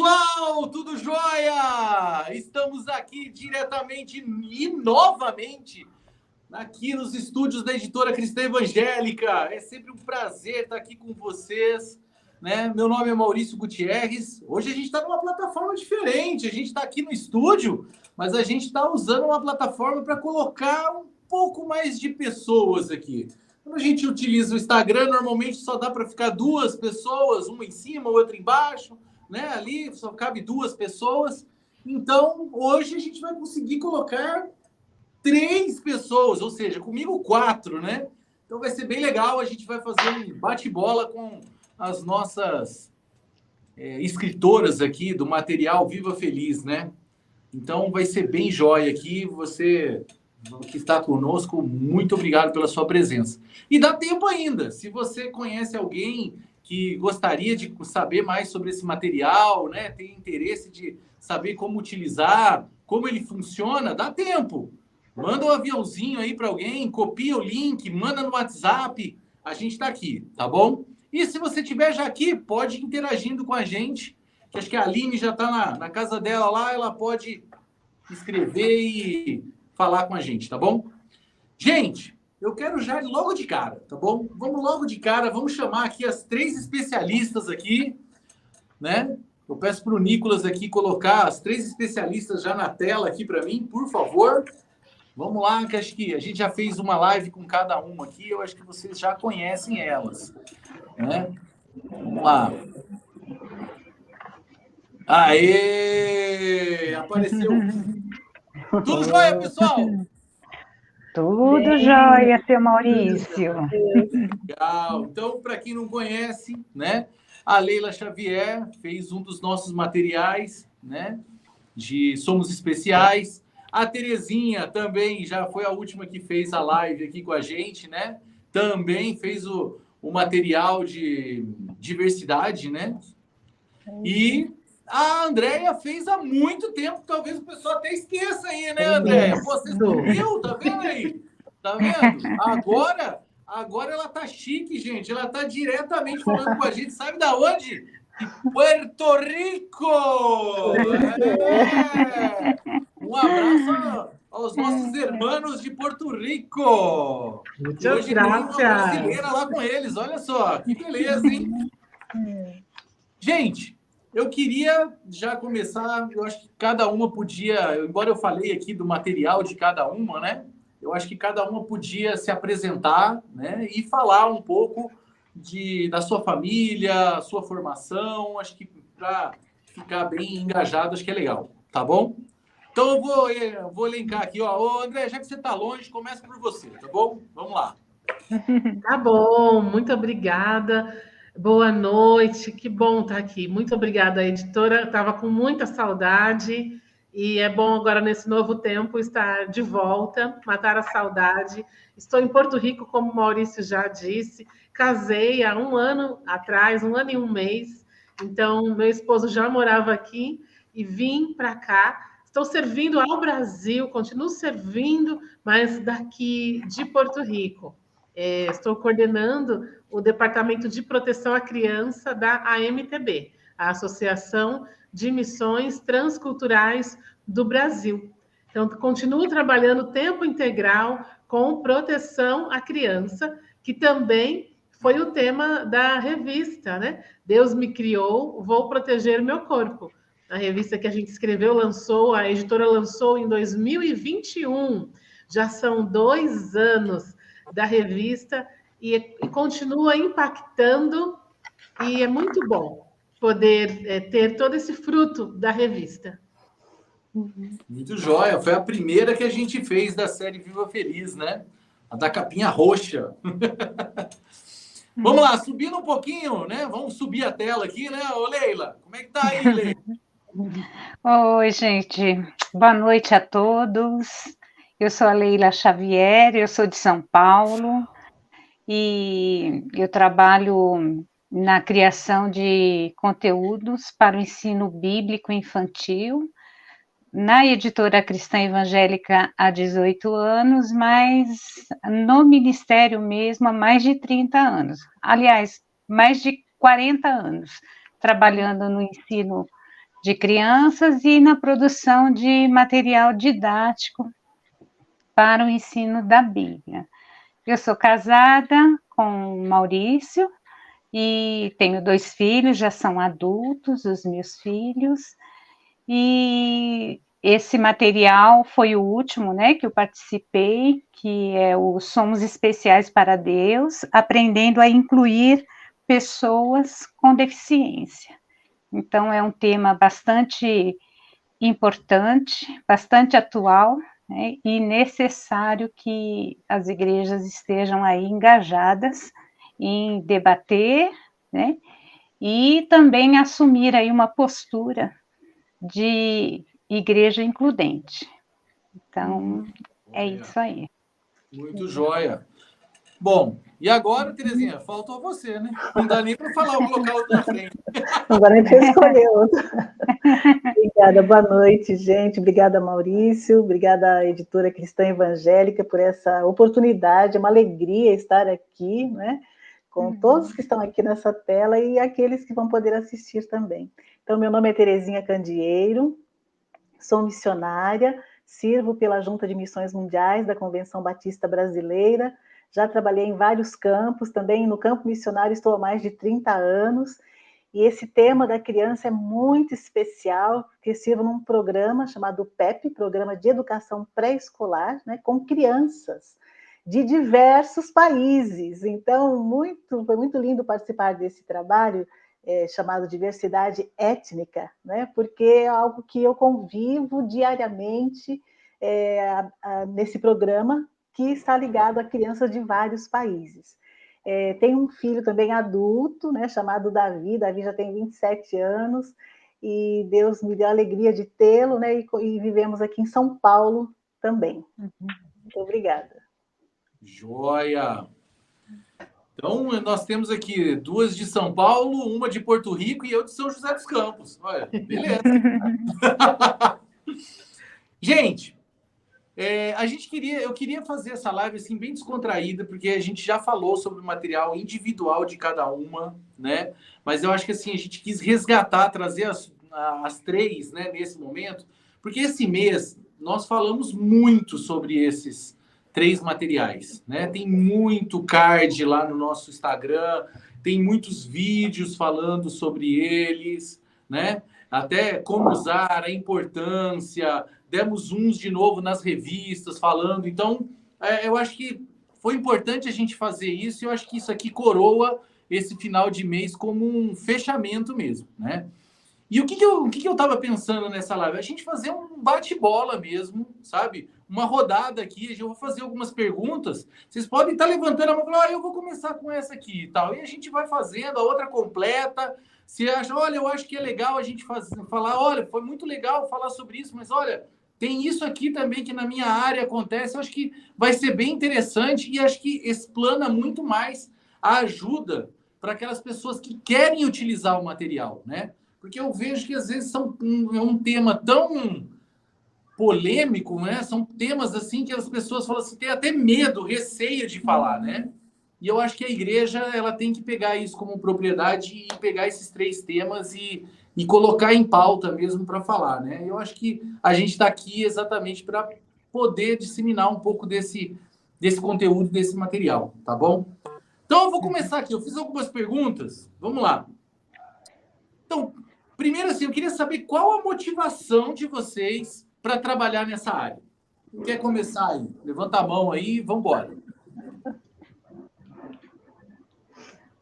pessoal, tudo jóia? Estamos aqui diretamente e novamente aqui nos estúdios da Editora Cristã Evangélica. É sempre um prazer estar aqui com vocês, né? Meu nome é Maurício Gutierrez. Hoje a gente está numa plataforma diferente. A gente está aqui no estúdio, mas a gente está usando uma plataforma para colocar um pouco mais de pessoas aqui. Quando a gente utiliza o Instagram, normalmente só dá para ficar duas pessoas, uma em cima, outra embaixo, né? Ali só cabe duas pessoas. Então, hoje a gente vai conseguir colocar 3 pessoas, ou seja, comigo 4, né? Então vai ser bem legal. A gente vai fazer um bate-bola com as nossas escritoras aqui do material Viva Feliz, né? Então vai ser bem jóia aqui. Você que está conosco, muito obrigado pela sua presença. E dá tempo ainda. Se você conhece alguém que gostaria de saber mais sobre esse material, né? Tem interesse de saber como utilizar, como ele funciona, dá tempo. Manda um aviãozinho aí para alguém, copia o link, manda no WhatsApp. A gente está aqui, tá bom? E se você estiver já aqui, pode ir interagindo com a gente. Que acho que a Aline já está na casa dela lá, ela pode escrever e falar com a gente, tá bom? Gente, eu quero já logo de cara, tá bom? Vamos logo de cara, vamos chamar aqui as 3 especialistas aqui, né? Eu peço para o Nicolas aqui colocar as 3 especialistas já na tela aqui para mim, por favor. Vamos lá, que acho que a gente já fez uma live com cada uma aqui, eu acho que vocês já conhecem elas, né? Vamos lá. Aê! Apareceu. Tudo jóia, pessoal? Tudo jóia, seu Maurício. Legal. Então, para quem não conhece, né? A Leila Xavier fez um dos nossos materiais, né? De Somos Especiais. A Terezinha também já foi a última que fez a live aqui com a gente, né? Também fez o material de diversidade, né? E a Andréia fez há muito tempo, talvez o pessoal até esqueça aí, né, Andréia? Pô, você sumiu, tá vendo aí? Tá vendo? Agora ela tá chique, gente. Ela tá diretamente falando com a gente. Sabe da onde? De Puerto Rico! É! Um abraço aos nossos irmãos de Porto Rico! E hoje tem uma brasileira lá com eles. Olha só, que beleza, hein? Gente, eu queria já começar, eu acho que cada uma podia, embora eu falei aqui do material de cada uma, né? Eu acho que cada uma podia se apresentar, né? E falar um pouco da sua família, sua formação, acho que para ficar bem engajado, acho que é legal, tá bom? Então eu vou elencar aqui, ó. Ô, André, já que você está longe, começa por você, tá bom? Vamos lá. Tá bom, muito obrigada. Boa noite, que bom estar aqui. Muito obrigada, editora. Estava com muita saudade e é bom agora, nesse novo tempo, estar de volta, matar a saudade. Estou em Porto Rico, como o Maurício já disse. Casei há 1 ano atrás, 1 ano e 1 mês. Então, meu esposo já morava aqui e vim para cá. Estou servindo ao Brasil, continuo servindo, mas daqui de Porto Rico. Estou coordenando o Departamento de Proteção à Criança da AMTB, a Associação de Missões Transculturais do Brasil. Então, continuo trabalhando tempo integral com proteção à criança, que também foi o tema da revista, né? Deus me criou, vou proteger meu corpo. A revista que a gente escreveu, lançou, a editora lançou em 2021. Já são 2 anos da revista e continua impactando, e é muito bom poder ter todo esse fruto da revista. Muito jóia. Foi a primeira que a gente fez da série Viva Feliz, né? A da capinha roxa. Vamos lá, subindo um pouquinho, né? Vamos subir a tela aqui, né? Ô, Leila, como é que tá aí, Leila? Oi, gente. Boa noite a todos. Eu sou a Leila Xavier, eu sou de São Paulo e eu trabalho na criação de conteúdos para o ensino bíblico infantil na Editora Cristã Evangélica há 18 anos, mas no ministério mesmo há mais de 30 anos. Aliás, mais de 40 anos, trabalhando no ensino de crianças e na produção de material didático para o ensino da Bíblia. Eu sou casada com o Maurício e tenho 2 filhos, já são adultos, os meus filhos, e esse material foi o último, né, que eu participei, que é o Somos Especiais para Deus, aprendendo a incluir pessoas com deficiência. Então, é um tema bastante importante, bastante atual, né, e necessário que as igrejas estejam aí engajadas em debater, né, e também assumir aí uma postura de igreja includente. Então, é isso aí. Muito joia. Bom, e agora, Terezinha, faltou você, né? Não dá nem para falar, vou colocar outro na frente. Não dá nem para escolher outro. Obrigada, boa noite, gente. Obrigada, Maurício. Obrigada à editora Cristã Evangélica por essa oportunidade. É uma alegria estar aqui, né? Com todos que estão aqui nessa tela e aqueles que vão poder assistir também. Então, meu nome é Terezinha Candieiro, sou missionária, sirvo pela Junta de Missões Mundiais da Convenção Batista Brasileira, já trabalhei em vários campos, também no campo missionário estou há mais de 30 anos, e esse tema da criança é muito especial, porque sirvo num programa chamado PEP, Programa de Educação Pré-Escolar, né, com crianças de diversos países. Então, foi muito lindo participar desse trabalho, chamado Diversidade Étnica, né, porque é algo que eu convivo diariamente nesse programa, que está ligado a crianças de vários países. Tem um filho também adulto, né, chamado Davi. Davi já tem 27 anos, e Deus me deu a alegria de tê-lo, né, e vivemos aqui em São Paulo também. Muito obrigada. Joia! Então, nós temos aqui 2 de São Paulo, uma de Porto Rico e eu de São José dos Campos. Olha, beleza. Gente, eu queria fazer essa live assim bem descontraída, porque a gente já falou sobre o material individual de cada uma, né? Mas eu acho que assim a gente quis resgatar, trazer as 3, né, nesse momento, porque esse mês nós falamos muito sobre esses 3 materiais, né? Tem muito card lá no nosso Instagram, tem muitos vídeos falando sobre eles, né? Até como usar, a importância. Demos uns de novo nas revistas falando. Então, eu acho que foi importante a gente fazer isso, e eu acho que isso aqui coroa esse final de mês como um fechamento mesmo, né? E o que eu estava pensando nessa live? A gente fazer um bate-bola mesmo, sabe? Uma rodada aqui, eu vou fazer algumas perguntas. Vocês podem estar levantando a mão e falar, eu vou começar com essa aqui e tal. E a gente vai fazendo, a outra completa. Se acha, olha, eu acho que é legal a gente falar, olha, foi muito legal falar sobre isso, mas olha, tem isso aqui também que na minha área acontece. Eu acho que vai ser bem interessante e acho que explana muito mais a ajuda para aquelas pessoas que querem utilizar o material, né? Porque eu vejo que às vezes é um tema tão polêmico, né? São temas assim que as pessoas falam assim, tem até medo, receio de falar, né? E eu acho que a igreja ela tem que pegar isso como propriedade e pegar esses 3 temas e colocar em pauta mesmo para falar, né? Eu acho que a gente está aqui exatamente para poder disseminar um pouco desse conteúdo, desse material, tá bom? Então eu vou começar aqui. Eu fiz algumas perguntas. Vamos lá. Então, primeiro assim, eu queria saber qual a motivação de vocês para trabalhar nessa área. Quer começar aí? Levanta a mão aí e vamos embora.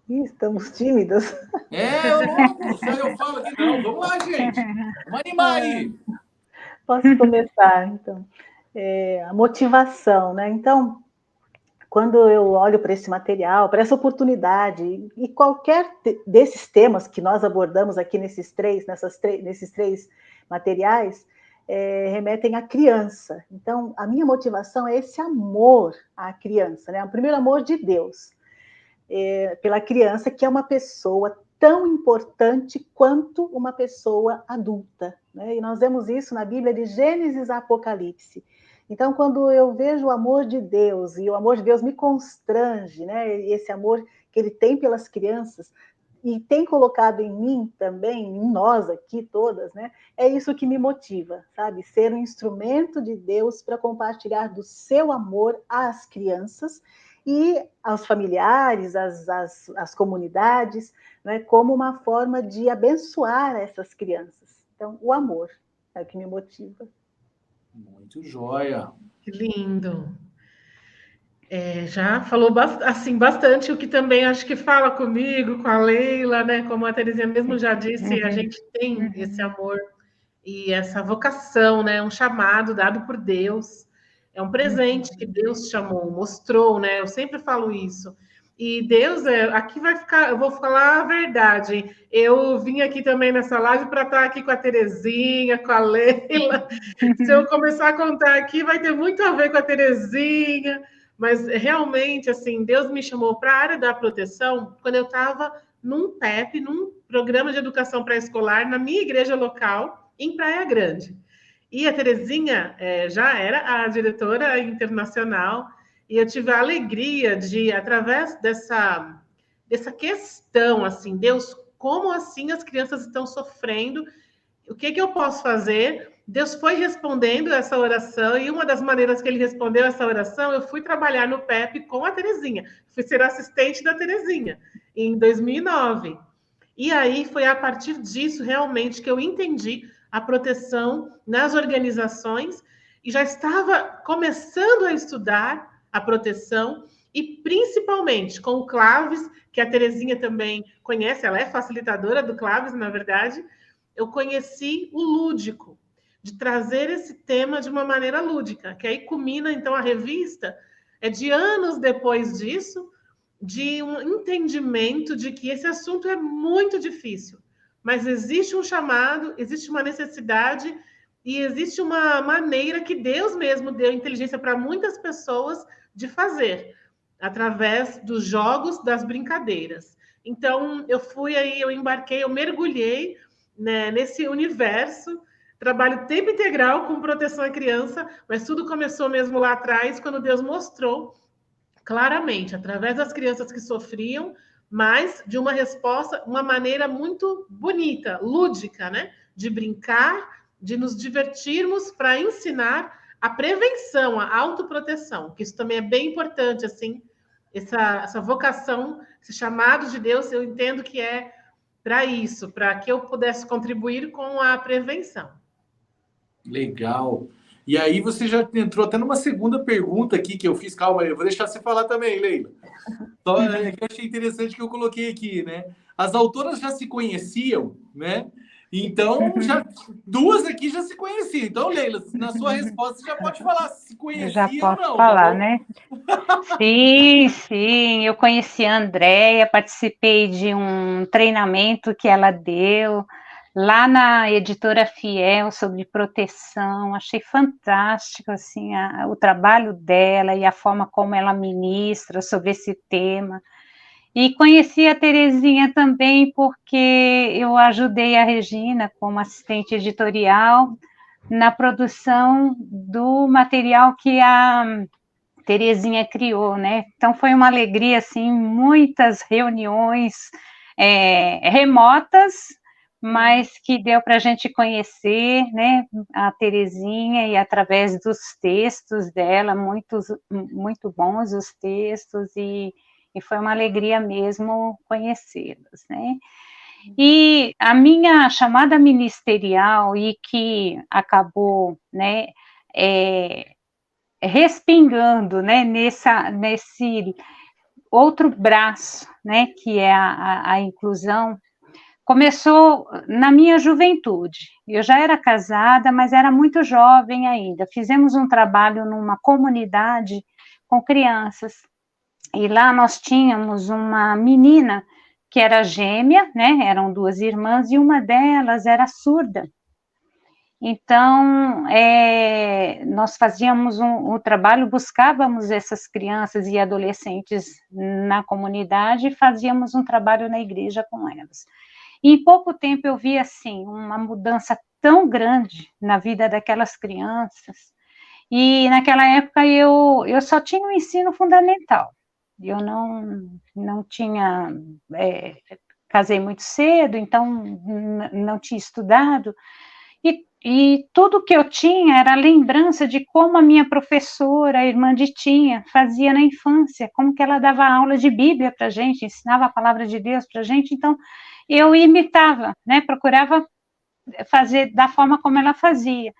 Estamos tímidos. Louco, só eu falo aqui não. Vamos lá, gente. Vamos animar aí. Posso começar, então. A motivação, né? Então, quando eu olho para esse material, para essa oportunidade, e qualquer desses temas que nós abordamos aqui nesses 3 materiais, remetem à criança. Então, a minha motivação é esse amor à criança, né? O primeiro amor de Deus pela criança, que é uma pessoa tão importante quanto uma pessoa adulta, né? E nós vemos isso na Bíblia de Gênesis a Apocalipse. Então, quando eu vejo o amor de Deus, e o amor de Deus me constrange, né? Esse amor que ele tem pelas crianças, e tem colocado em mim também, em nós aqui todas, né? É isso que me motiva, sabe? Ser um instrumento de Deus para compartilhar do seu amor às crianças e aos familiares, às comunidades, né? Como uma forma de abençoar essas crianças. Então, o amor é o que me motiva. Muito joia. Que lindo. Já falou assim, bastante, o que também acho que fala comigo, com a Leila, né? Como a Terezinha mesmo já disse, a gente tem esse amor e essa vocação, né? Um chamado dado por Deus. É um presente que Deus chamou, mostrou, né? Eu sempre falo isso. E Deus, aqui vai ficar, eu vou falar a verdade. Eu vim aqui também nessa live para estar aqui com a Terezinha, com a Leila. Se eu começar a contar aqui, vai ter muito a ver com a Terezinha. Mas realmente, assim, Deus me chamou para a área da proteção quando eu estava num PEP, num programa de educação pré-escolar, na minha igreja local, em Praia Grande. E a Terezinha já era a diretora internacional, e eu tive a alegria de, através dessa questão, assim, Deus, como assim as crianças estão sofrendo? O que eu posso fazer? Deus foi respondendo essa oração, e uma das maneiras que ele respondeu essa oração, eu fui trabalhar no PEP com a Terezinha. Fui ser assistente da Terezinha, em 2009. E aí foi a partir disso, realmente, que eu entendi a proteção nas organizações, e já estava começando a estudar a proteção, e principalmente com o Claves, que a Terezinha também conhece, ela é facilitadora do Claves, na verdade. Eu conheci o lúdico, de trazer esse tema de uma maneira lúdica, que aí culmina, então, a revista, de anos depois disso, de um entendimento de que esse assunto é muito difícil, mas existe um chamado, existe uma necessidade e existe uma maneira que Deus mesmo deu inteligência para muitas pessoas de fazer, através dos jogos, das brincadeiras. Então, eu fui aí, eu embarquei, eu mergulhei, né, nesse universo, trabalho tempo integral com proteção à criança, mas tudo começou mesmo lá atrás, quando Deus mostrou claramente, através das crianças que sofriam, mas de uma resposta, uma maneira muito bonita, lúdica, né? De brincar, de nos divertirmos para ensinar a prevenção, a autoproteção, que isso também é bem importante, assim, essa vocação, esse chamado de Deus, eu entendo que é para isso, para que eu pudesse contribuir com a prevenção. Legal. E aí você já entrou até numa segunda pergunta aqui que eu fiz. Calma aí, eu vou deixar você falar também, Leila. Só é que eu achei interessante que eu coloquei aqui, né? As autoras já se conheciam, né? Então, já duas aqui já se conheciam. Então, Leila, na sua resposta, você já pode falar se conhecia ou não, falar, tá bom? né? Sim, sim, eu conheci a Andréia, participei de um treinamento que ela deu lá na Editora Fiel sobre proteção, achei fantástico, assim, o trabalho dela e a forma como ela ministra sobre esse tema. E conheci a Terezinha também porque eu ajudei a Regina como assistente editorial na produção do material que a Terezinha criou, né? Então foi uma alegria, assim, muitas reuniões remotas, mas que deu para a gente conhecer, né, a Terezinha, e através dos textos dela, muito bons os textos, e foi uma alegria mesmo conhecê-las, né? E a minha chamada ministerial, e que acabou, né, respingando, né, nesse outro braço, né, que é a inclusão, começou na minha juventude. Eu já era casada, mas era muito jovem ainda. Fizemos um trabalho numa comunidade com crianças, e lá nós tínhamos uma menina que era gêmea, né, eram duas irmãs, e uma delas era surda. Então, nós fazíamos um trabalho, buscávamos essas crianças e adolescentes na comunidade e fazíamos um trabalho na igreja com elas. E em pouco tempo eu vi, assim, uma mudança tão grande na vida daquelas crianças, e naquela época eu só tinha o ensino fundamental, eu não tinha casei muito cedo, então não tinha estudado, e tudo que eu tinha era a lembrança de como a minha professora, a irmã de Tinha, fazia na infância, como que ela dava aula de Bíblia para a gente, ensinava a palavra de Deus para a gente, então eu imitava, né, procurava fazer da forma como ela fazia.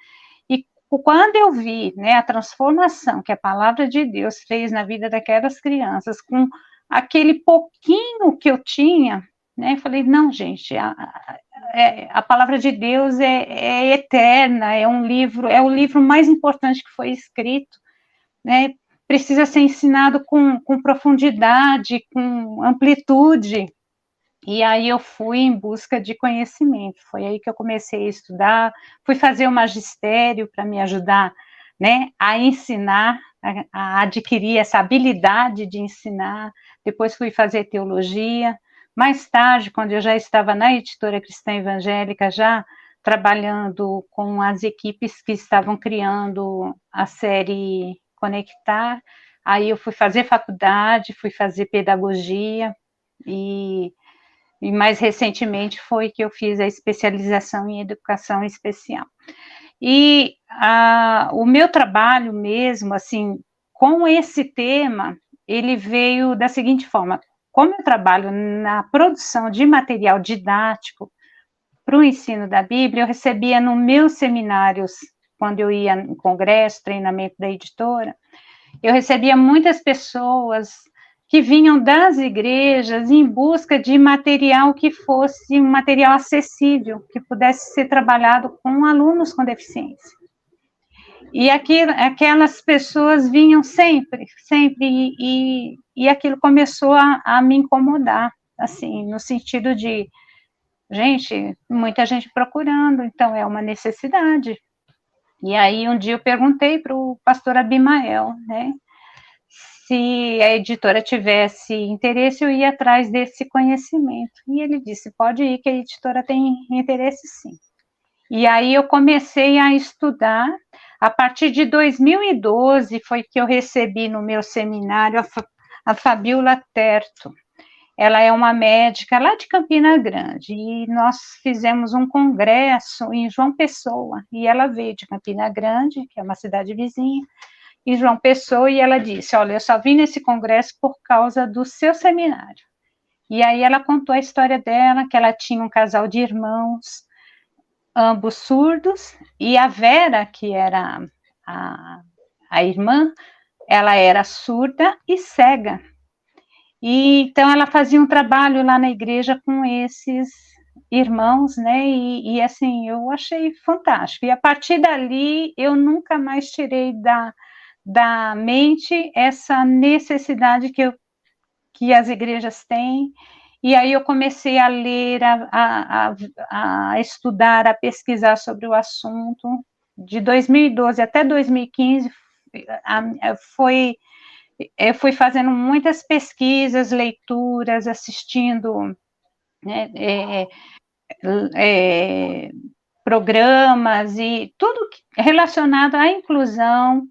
E quando eu vi, né, a transformação que a palavra de Deus fez na vida daquelas crianças, com aquele pouquinho que eu tinha, né, eu falei, não, gente, a palavra de Deus é eterna, é o livro mais importante que foi escrito, né, precisa ser ensinado com profundidade, com amplitude. E aí eu fui em busca de conhecimento, foi aí que eu comecei a estudar, fui fazer o magistério para me ajudar, né, a ensinar, a adquirir essa habilidade de ensinar, depois fui fazer teologia, mais tarde, quando eu já estava na Editora Cristã Evangélica, já trabalhando com as equipes que estavam criando a série Conectar, aí eu fui fazer faculdade, fui fazer pedagogia, e mais recentemente foi que eu fiz a especialização em educação especial. E o meu trabalho mesmo, assim, com esse tema, ele veio da seguinte forma: como eu trabalho na produção de material didático para o ensino da Bíblia, eu recebia nos meus seminários, quando eu ia em congresso, treinamento da editora, eu recebia muitas pessoas que vinham das igrejas em busca de material que fosse um material acessível, que pudesse ser trabalhado com alunos com deficiência. E aquelas pessoas vinham sempre, e aquilo começou a me incomodar, assim, no sentido de, gente, muita gente procurando, então é uma necessidade. E aí um dia eu perguntei para o pastor Abimael, né, se a editora tivesse interesse, eu ia atrás desse conhecimento. E ele disse, pode ir, que a editora tem interesse sim. E aí eu comecei a estudar. A partir de 2012 foi que eu recebi no meu seminário a Fabiola Terto. Ela é uma médica lá de Campina Grande, e nós fizemos um congresso em João Pessoa, e ela veio de Campina Grande, que é uma cidade vizinha, em João Pessoa, e ela disse, olha, eu só vim nesse congresso por causa do seu seminário. E aí ela contou a história dela, que ela tinha um casal de irmãos, ambos surdos, e a Vera, que era a irmã, ela era surda e cega. E então ela fazia um trabalho lá na igreja com esses irmãos, né, e assim, eu achei fantástico. E a partir dali, eu nunca mais tirei da mente essa necessidade que as igrejas têm, e aí eu comecei a ler, a estudar, a pesquisar sobre o assunto. De 2012 até 2015, eu fui fazendo muitas pesquisas, leituras, assistindo, né, programas e tudo relacionado à inclusão,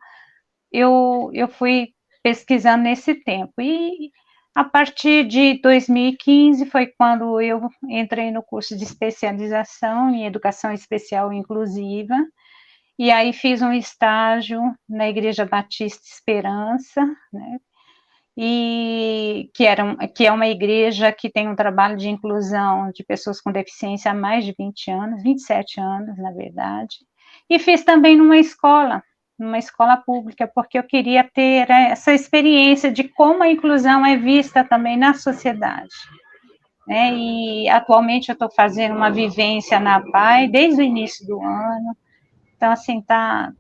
eu fui pesquisando nesse tempo. E a partir de 2015 foi quando eu entrei no curso de especialização em educação especial inclusiva, e aí fiz um estágio na Igreja Batista Esperança, né, e que é uma igreja que tem um trabalho de inclusão de pessoas com deficiência há mais de 20 anos, 27 anos, na verdade, e fiz também numa escola pública, porque eu queria ter essa experiência de como a inclusão é vista também na sociedade, né, e atualmente eu estou fazendo uma vivência na PAI desde o início do ano, então, assim, está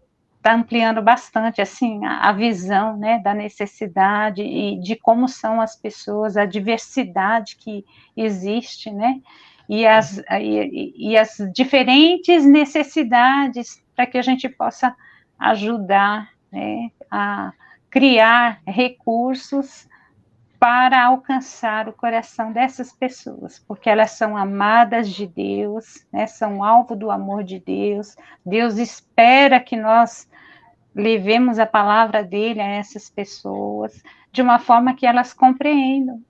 ampliando bastante, assim, a visão, né, da necessidade e de como são as pessoas, a diversidade que existe, né, e as diferentes necessidades para que a gente possa ajudar, né, a criar recursos para alcançar o coração dessas pessoas, porque elas são amadas de Deus, né, são alvo do amor de Deus. Deus espera que nós levemos a palavra dele a essas pessoas, de uma forma que elas compreendam,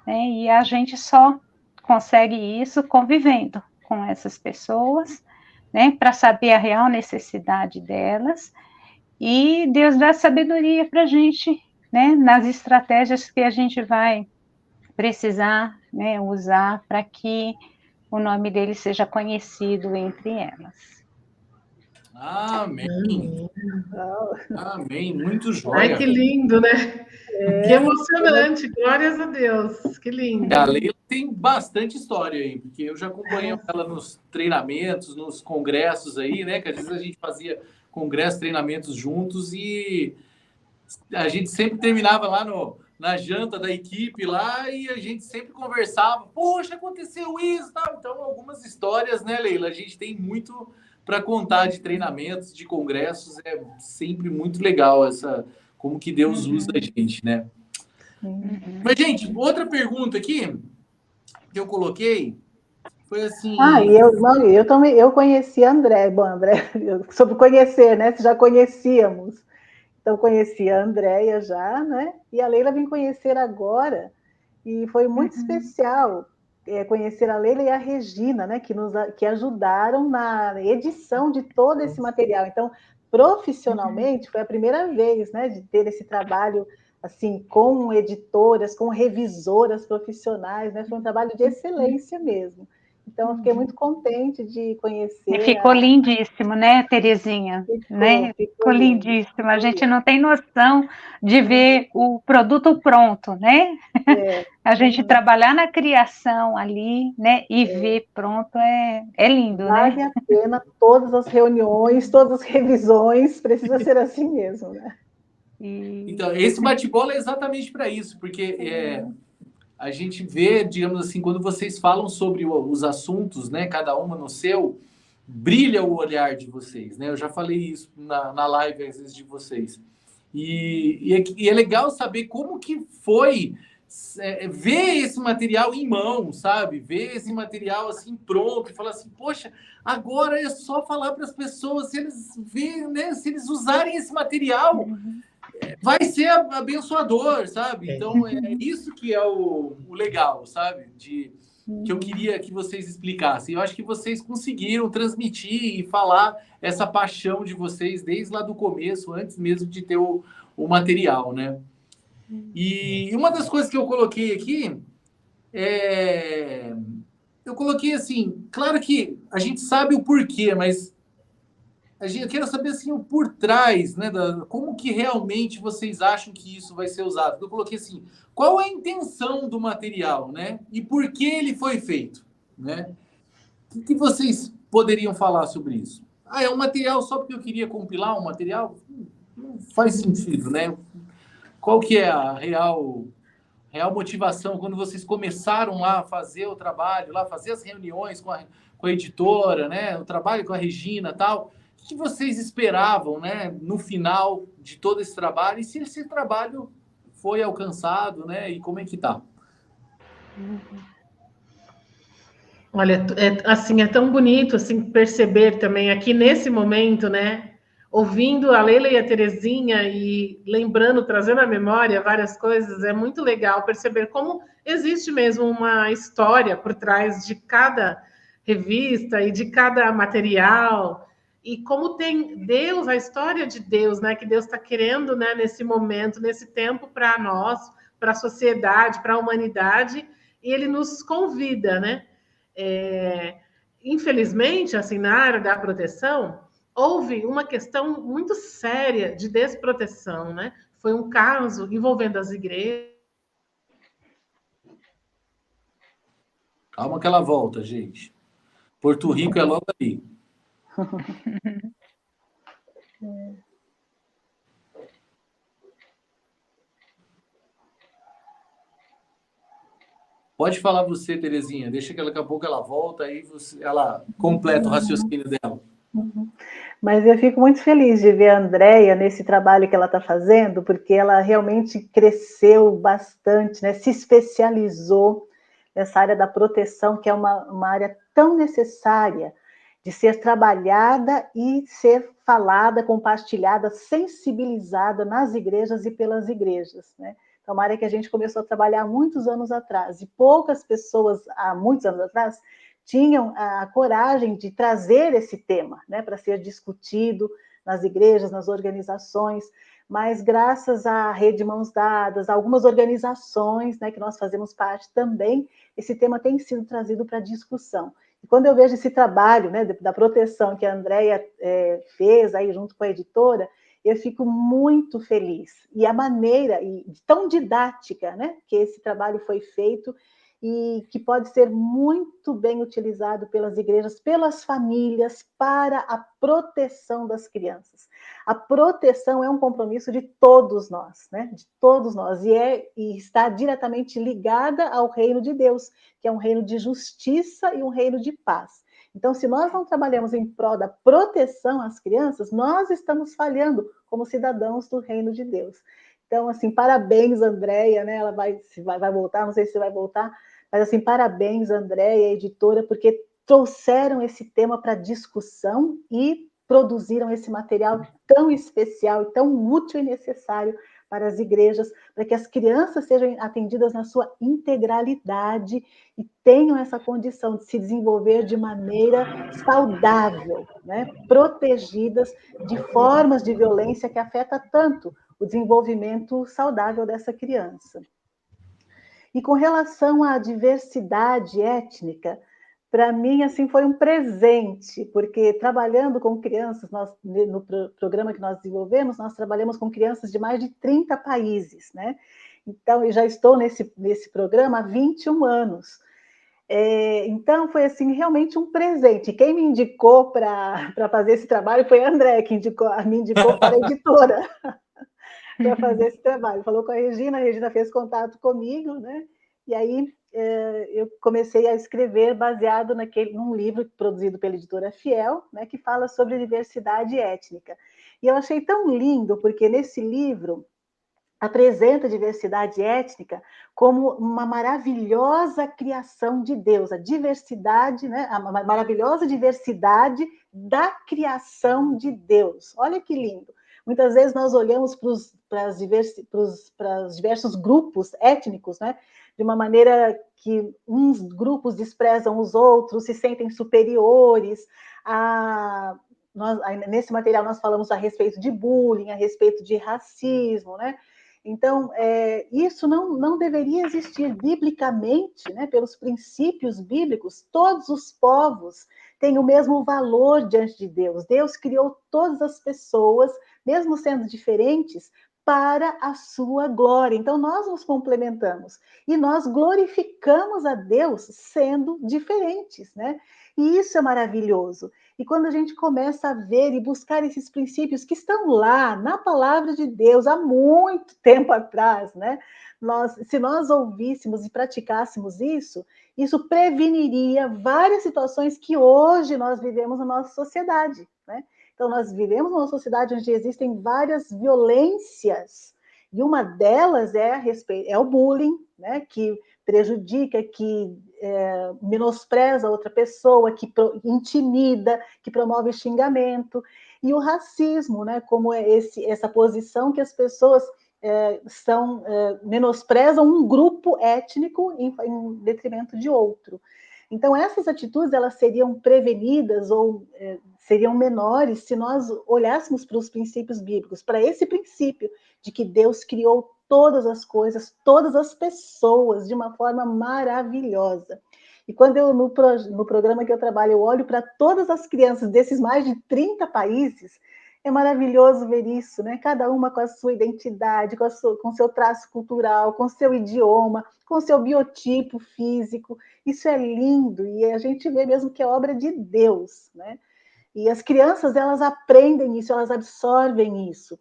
né, e a gente só consegue isso convivendo com essas pessoas, né, para saber a real necessidade delas, e Deus dá sabedoria para a gente, né, nas estratégias que a gente vai precisar, né, usar para que o nome dele seja conhecido entre elas. Amém. Amém. Muito Ai, joia. que lindo, né? Que emocionante, glórias a Deus, que lindo. A Leila tem bastante história aí, porque eu já acompanhei ela nos treinamentos, nos congressos aí, né? Que às vezes a gente fazia congressos, treinamentos juntos e a gente sempre terminava lá na janta da equipe lá e a gente sempre conversava. Poxa, aconteceu isso, tal. Então, algumas histórias, né, Leila? A gente tem muito para contar de treinamentos, de congressos. É sempre muito legal como que Deus usa a gente, né? Mas, gente, outra pergunta aqui que eu coloquei foi assim. Eu também, eu conheci a André. Bom, André, sobre conhecer, né? Já conhecíamos. Então, conheci a Andréia já, né? E a Leila vim conhecer agora. E foi muito especial conhecer a Leila e a Regina, né? Que ajudaram na edição de todo esse material. Então, profissionalmente, foi a primeira vez, né? De ter esse trabalho assim, com editoras, com revisoras profissionais, né? Foi um trabalho de excelência mesmo. Então, eu fiquei muito contente de conhecer. E ficou lindíssimo, né, Terezinha? Ficou lindíssimo. A gente não tem noção de ver o produto pronto, né? A gente trabalhar na criação ali, né, e ver pronto é lindo, vale né? Vale a pena todas as reuniões, todas as revisões, precisa ser assim mesmo, né? Então, esse bate-bola é exatamente para isso, porque a gente vê, digamos assim, quando vocês falam sobre os assuntos, né, cada uma no seu, brilha o olhar de vocês, né? Eu já falei isso na live, às vezes, de vocês. E é legal saber como que foi ver esse material em mão, sabe? Ver esse material assim pronto e falar assim, poxa, agora é só falar para as pessoas, se eles verem, né? Se eles usarem esse material, vai ser abençoador, sabe? Então, é isso que é o legal, sabe? Que eu queria que vocês explicassem. Eu acho que vocês conseguiram transmitir e falar essa paixão de vocês desde lá do começo, antes mesmo de ter o material, né? E uma das coisas que eu coloquei aqui eu coloquei assim, claro que a gente sabe o porquê, mas eu quero saber assim, o por trás, né? Como que realmente vocês acham que isso vai ser usado? Eu coloquei assim, qual é a intenção do material, né? E por que ele foi feito, né? O que vocês poderiam falar sobre isso? É um material só porque eu queria compilar um material? Não faz sentido, né? Qual que é a real motivação quando vocês começaram lá a fazer o trabalho, lá fazer as reuniões com a editora, né? O trabalho com a Regina e tal. O que vocês esperavam, né, no final de todo esse trabalho e se esse trabalho foi alcançado, né? E como é que tá? Olha, assim, é tão bonito assim perceber também aqui nesse momento, né? Ouvindo a Leila e a Terezinha e lembrando, trazendo à memória várias coisas, é muito legal perceber como existe mesmo uma história por trás de cada revista e de cada material, e como tem Deus, a história de Deus, né? Que Deus está querendo, né, nesse momento, nesse tempo, para nós, para a sociedade, para a humanidade, e Ele nos convida, né? Infelizmente, assim, na área da proteção, houve uma questão muito séria de desproteção, né? Foi um caso envolvendo as igrejas. Calma que ela volta, gente. Porto Rico é logo ali. Pode falar você, Terezinha. Deixa que daqui a pouco ela volta aí ela completa o raciocínio dela. Mas eu fico muito feliz de ver a Andréia nesse trabalho que ela está fazendo, porque ela realmente cresceu bastante, né? Se especializou nessa área da proteção, que é uma área tão necessária de ser trabalhada e ser falada, compartilhada, sensibilizada nas igrejas e pelas igrejas, né? Então, uma área que a gente começou a trabalhar há muitos anos atrás, e poucas pessoas, há muitos anos atrás, tinham a coragem de trazer esse tema, né, para ser discutido nas igrejas, nas organizações, mas graças à Rede Mãos Dadas, algumas organizações, né, que nós fazemos parte também, esse tema tem sido trazido para discussão. E quando eu vejo esse trabalho, né, da proteção que a Andréia fez aí junto com a editora, eu fico muito feliz. E a maneira tão didática, né, que esse trabalho foi feito e que pode ser muito bem utilizado pelas igrejas, pelas famílias, para a proteção das crianças. A proteção é um compromisso de todos nós, né? De todos nós, e está diretamente ligada ao reino de Deus, que é um reino de justiça e um reino de paz. Então, se nós não trabalhamos em prol da proteção às crianças, nós estamos falhando como cidadãos do reino de Deus. Então, assim, parabéns, Andréia, né? Ela vai voltar, não sei se vai voltar, mas, assim, parabéns, Andréia, editora, porque trouxeram esse tema para discussão e produziram esse material tão especial e tão útil e necessário para as igrejas, para que as crianças sejam atendidas na sua integralidade e tenham essa condição de se desenvolver de maneira saudável, né? Protegidas de formas de violência que afeta tanto o desenvolvimento saudável dessa criança. E com relação à diversidade étnica, para mim, assim, foi um presente, porque trabalhando com crianças, no programa que nós desenvolvemos, nós trabalhamos com crianças de mais de 30 países, né? Então, eu já estou nesse programa há 21 anos. Então, foi, assim, realmente um presente. Quem me indicou para fazer esse trabalho foi a André, que me indicou para a editora para fazer esse trabalho. Falou com a Regina fez contato comigo, né? E aí eu comecei a escrever baseado num livro produzido pela editora Fiel, né, que fala sobre diversidade étnica. E eu achei tão lindo, porque nesse livro apresenta a diversidade étnica como uma maravilhosa criação de Deus, a diversidade, né, a maravilhosa diversidade da criação de Deus. Olha que lindo. Muitas vezes nós olhamos para os diversos grupos étnicos, né, de uma maneira que uns grupos desprezam os outros, se sentem superiores. Nesse material nós falamos a respeito de bullying, a respeito de racismo, né? Então, isso não deveria existir biblicamente, né? Pelos princípios bíblicos, todos os povos têm o mesmo valor diante de Deus. Deus criou todas as pessoas, mesmo sendo diferentes, para a sua glória. Então, nós nos complementamos e nós glorificamos a Deus sendo diferentes, né? E isso é maravilhoso. E quando a gente começa a ver e buscar esses princípios que estão lá na palavra de Deus há muito tempo atrás, né? Se nós ouvíssemos e praticássemos isso, isso preveniria várias situações que hoje nós vivemos na nossa sociedade, né? Então, nós vivemos numa sociedade onde existem várias violências, e uma delas é o bullying, né? Que prejudica, que menospreza a outra pessoa, que intimida, que promove xingamento, e o racismo, né, como essa posição que as pessoas menosprezam um grupo étnico em detrimento de outro. Então, essas atitudes elas seriam prevenidas ou seriam menores se nós olhássemos para os princípios bíblicos, para esse princípio de que Deus criou todas as coisas, todas as pessoas, de uma forma maravilhosa. E quando no programa que eu trabalho, eu olho para todas as crianças desses mais de 30 países, é maravilhoso ver isso, né? Cada uma com a sua identidade, com seu traço cultural, com seu idioma, com seu biotipo físico. Isso é lindo, e a gente vê mesmo que é obra de Deus, né? E as crianças, elas aprendem isso, elas absorvem isso.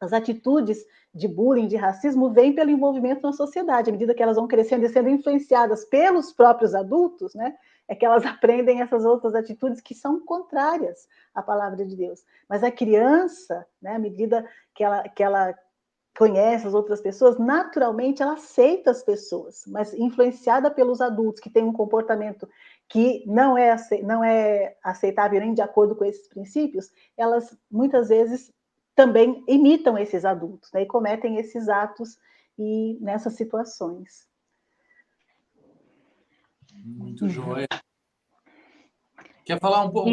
As atitudes de bullying, de racismo, vêm pelo envolvimento na sociedade. À medida que elas vão crescendo e sendo influenciadas pelos próprios adultos, né, é que elas aprendem essas outras atitudes que são contrárias à palavra de Deus. Mas a criança, né, à medida que ela conhece as outras pessoas, naturalmente ela aceita as pessoas, mas influenciada pelos adultos que têm um comportamento que não é aceitável nem de acordo com esses princípios, elas muitas vezes também imitam esses adultos, né, e cometem esses atos e nessas situações. Muito joia. Quer falar um pouco?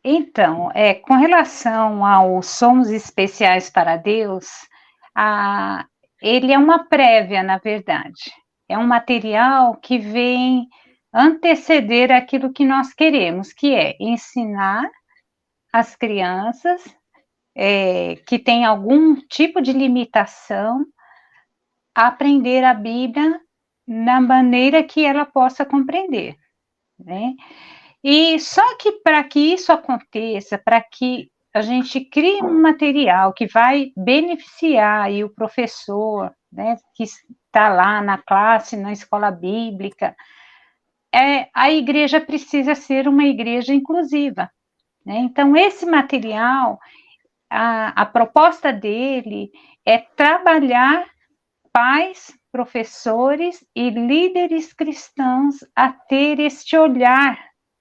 Então, com relação ao Somos Especiais para Deus, ele é uma prévia, na verdade. É um material que vem anteceder aquilo que nós queremos, que é ensinar as crianças que têm algum tipo de limitação a aprender a Bíblia na maneira que ela possa compreender, né? E só que para que isso aconteça, para que a gente crie um material que vai beneficiar aí o professor, né, que está lá na classe, na escola bíblica, a igreja precisa ser uma igreja inclusiva, né? Então, esse material, a proposta dele é trabalhar pais, professores e líderes cristãos a ter este olhar,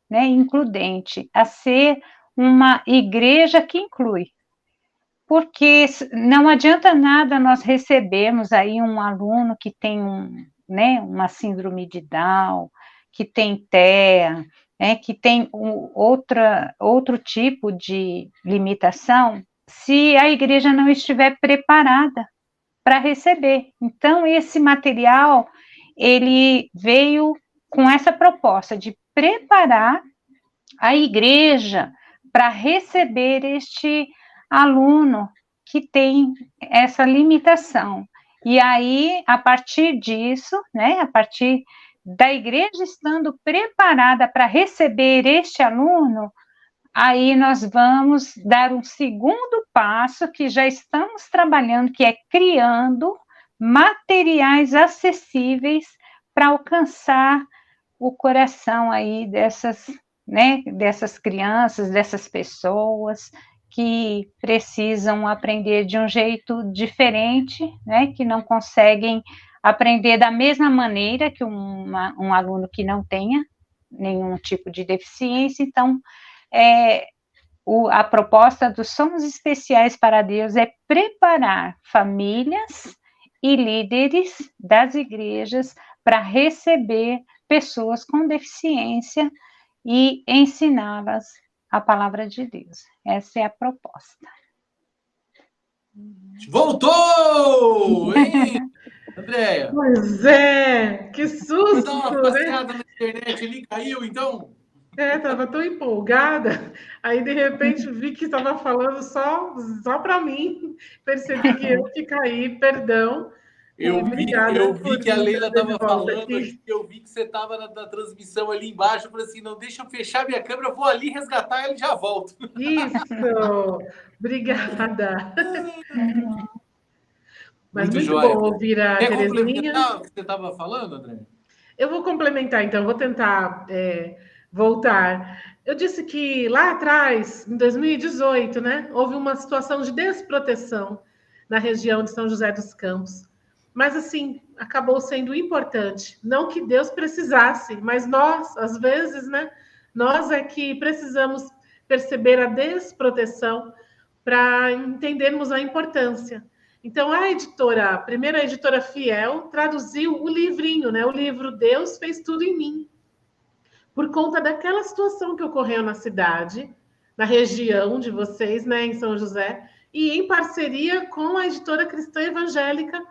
né, includente, a ser uma igreja que inclui. Porque não adianta nada nós recebermos aí um aluno que tem né, uma síndrome de Down, que tem TEA, né, que tem outro tipo de limitação, se a igreja não estiver preparada para receber. Então, esse material, ele veio com essa proposta de preparar a igreja para receber este aluno que tem essa limitação. E aí, a partir disso, né, a partir da igreja estando preparada para receber este aluno, aí nós vamos dar um segundo passo que já estamos trabalhando, que é criando materiais acessíveis para alcançar o coração aí dessas, né, dessas crianças, dessas pessoas que precisam aprender de um jeito diferente, né, que não conseguem aprender da mesma maneira que um aluno que não tenha nenhum tipo de deficiência. Então, a proposta dos Somos Especiais para Deus é preparar famílias e líderes das igrejas para receber pessoas com deficiência e ensiná-las a palavra de Deus. Essa é a proposta. Voltou! Hein, Andréia? Pois é, que susto, Dá uma passeada na internet ali, caiu, então? Estava tão empolgada, aí de repente vi que estava falando só para mim, percebi que eu que caí, perdão. Obrigada eu vi por que a me Leila trazer de estava volta falando aqui, eu vi que você estava na transmissão ali embaixo, eu falei assim, não, deixa eu fechar minha câmera, eu vou ali resgatar ela e já volto. Isso, obrigada. Mas Muito muito joia. bom ouvir a Quer Terezinha. complementar o que você estava falando, André? Eu vou complementar, então, vou tentar voltar. Eu disse que lá atrás, em 2018, né, houve uma situação de desproteção na região de São José dos Campos. Mas, assim, acabou sendo importante. Não que Deus precisasse, mas nós, às vezes, né, nós é que precisamos perceber a desproteção para entendermos a importância. Então, a primeira editora Fiel, traduziu o livrinho, né? O livro Deus Fez Tudo em Mim, por conta daquela situação que ocorreu na cidade, na região de vocês, né, em São José, e em parceria com a editora Cristã Evangélica,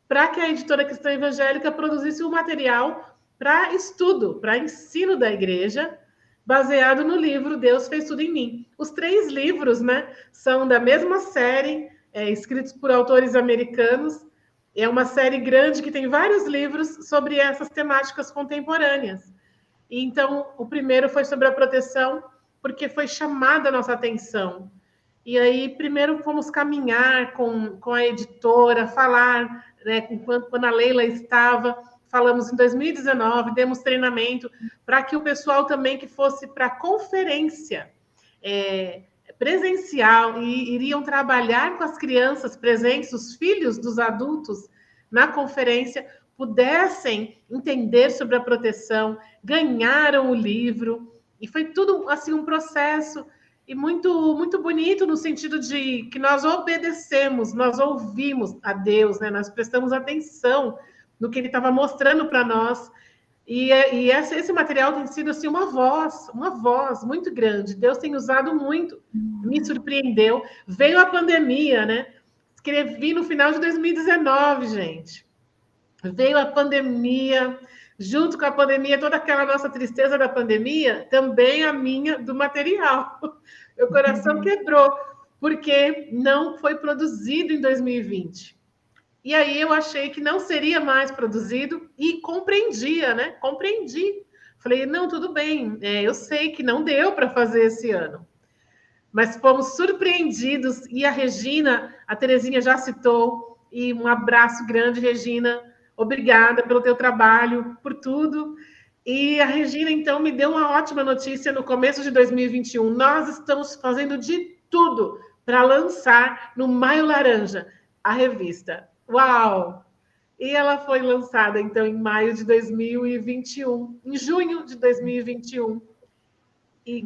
para que a editora Cristã Evangélica produzisse um material para estudo, para ensino da igreja, baseado no livro Deus Fez Tudo em Mim. Os 3 livros, né, são da mesma série, escritos por autores americanos. É uma série grande que tem vários livros sobre essas temáticas contemporâneas. Então, o primeiro foi sobre a proteção, porque foi chamada a nossa atenção. E aí, primeiro fomos caminhar com a editora, falar, né, quando a Leila estava, falamos em 2019, demos treinamento para que o pessoal também que fosse para a conferência presencial e iriam trabalhar com as crianças presentes, os filhos dos adultos na conferência, pudessem entender sobre a proteção, ganharam o livro, e foi tudo assim um processo e muito, muito bonito no sentido de que nós obedecemos, nós ouvimos a Deus, né? Nós prestamos atenção no que Ele estava mostrando para nós. E esse material tem sido assim uma voz muito grande. Deus tem usado muito, me surpreendeu. Veio a pandemia, né? Escrevi no final de 2019, gente. Veio a pandemia, junto com a pandemia, toda aquela nossa tristeza da pandemia, também a minha do material. Meu coração quebrou, porque não foi produzido em 2020. E aí eu achei que não seria mais produzido e compreendia, né? Compreendi. Falei, não, tudo bem, eu sei que não deu para fazer esse ano. Mas fomos surpreendidos, e a Regina, a Terezinha já citou, e um abraço grande, Regina, obrigada pelo teu trabalho, por tudo. E a Regina, então, me deu uma ótima notícia no começo de 2021. Nós estamos fazendo de tudo para lançar no Maio Laranja a revista. Uau! E ela foi lançada, então, em maio de 2021, em junho de 2021. E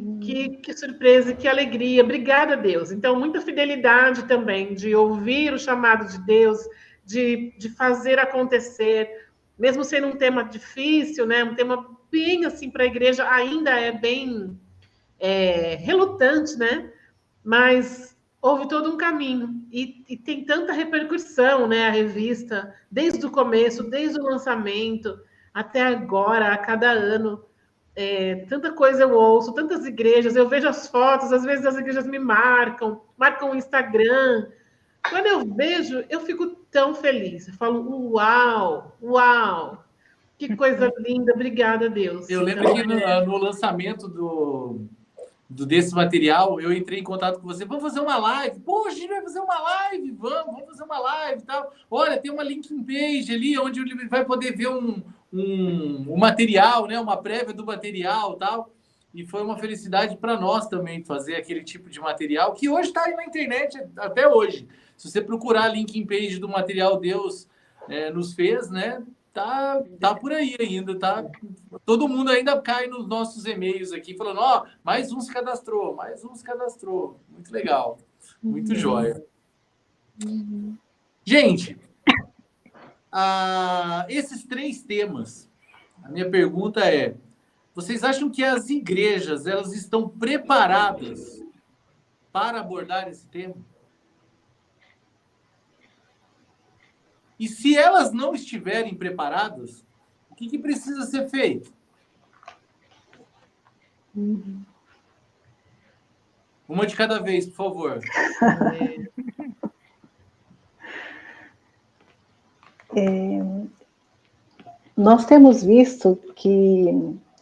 que surpresa, que alegria. Obrigada, Deus. Então, muita fidelidade também de ouvir o chamado de Deus, de fazer acontecer, mesmo sendo um tema difícil, né? Um tema bem assim para a igreja, ainda é bem relutante, né? Mas houve todo um caminho e tem tanta repercussão, né? A revista, desde o começo, desde o lançamento até agora, a cada ano. Tanta coisa eu ouço, tantas igrejas, eu vejo as fotos, às vezes as igrejas me marcam o Instagram. Quando eu vejo, eu fico tão feliz. Eu falo, uau, uau, que coisa linda, obrigada, Deus. Eu lembro que no lançamento desse material, eu entrei em contato com você. Vamos fazer uma live. Poxa, a gente vai fazer uma live. Vamos fazer uma live e tal. Olha, tem uma landing page ali, onde ele vai poder ver um material, né? Uma prévia do material e tal. E foi uma felicidade para nós também fazer aquele tipo de material, que hoje está aí na internet até hoje. Se você procurar a landing page do material Deus nos fez, né? Tá por aí ainda, tá? Todo mundo ainda cai nos nossos e-mails aqui, falando, ó, mais um se cadastrou. Muito legal, muito jóia. Gente, esses 3 temas, a minha pergunta é, vocês acham que as igrejas, elas estão preparadas para abordar esse tema? E se elas não estiverem preparadas, o que precisa ser feito? Uma de cada vez, por favor. Nós temos visto que,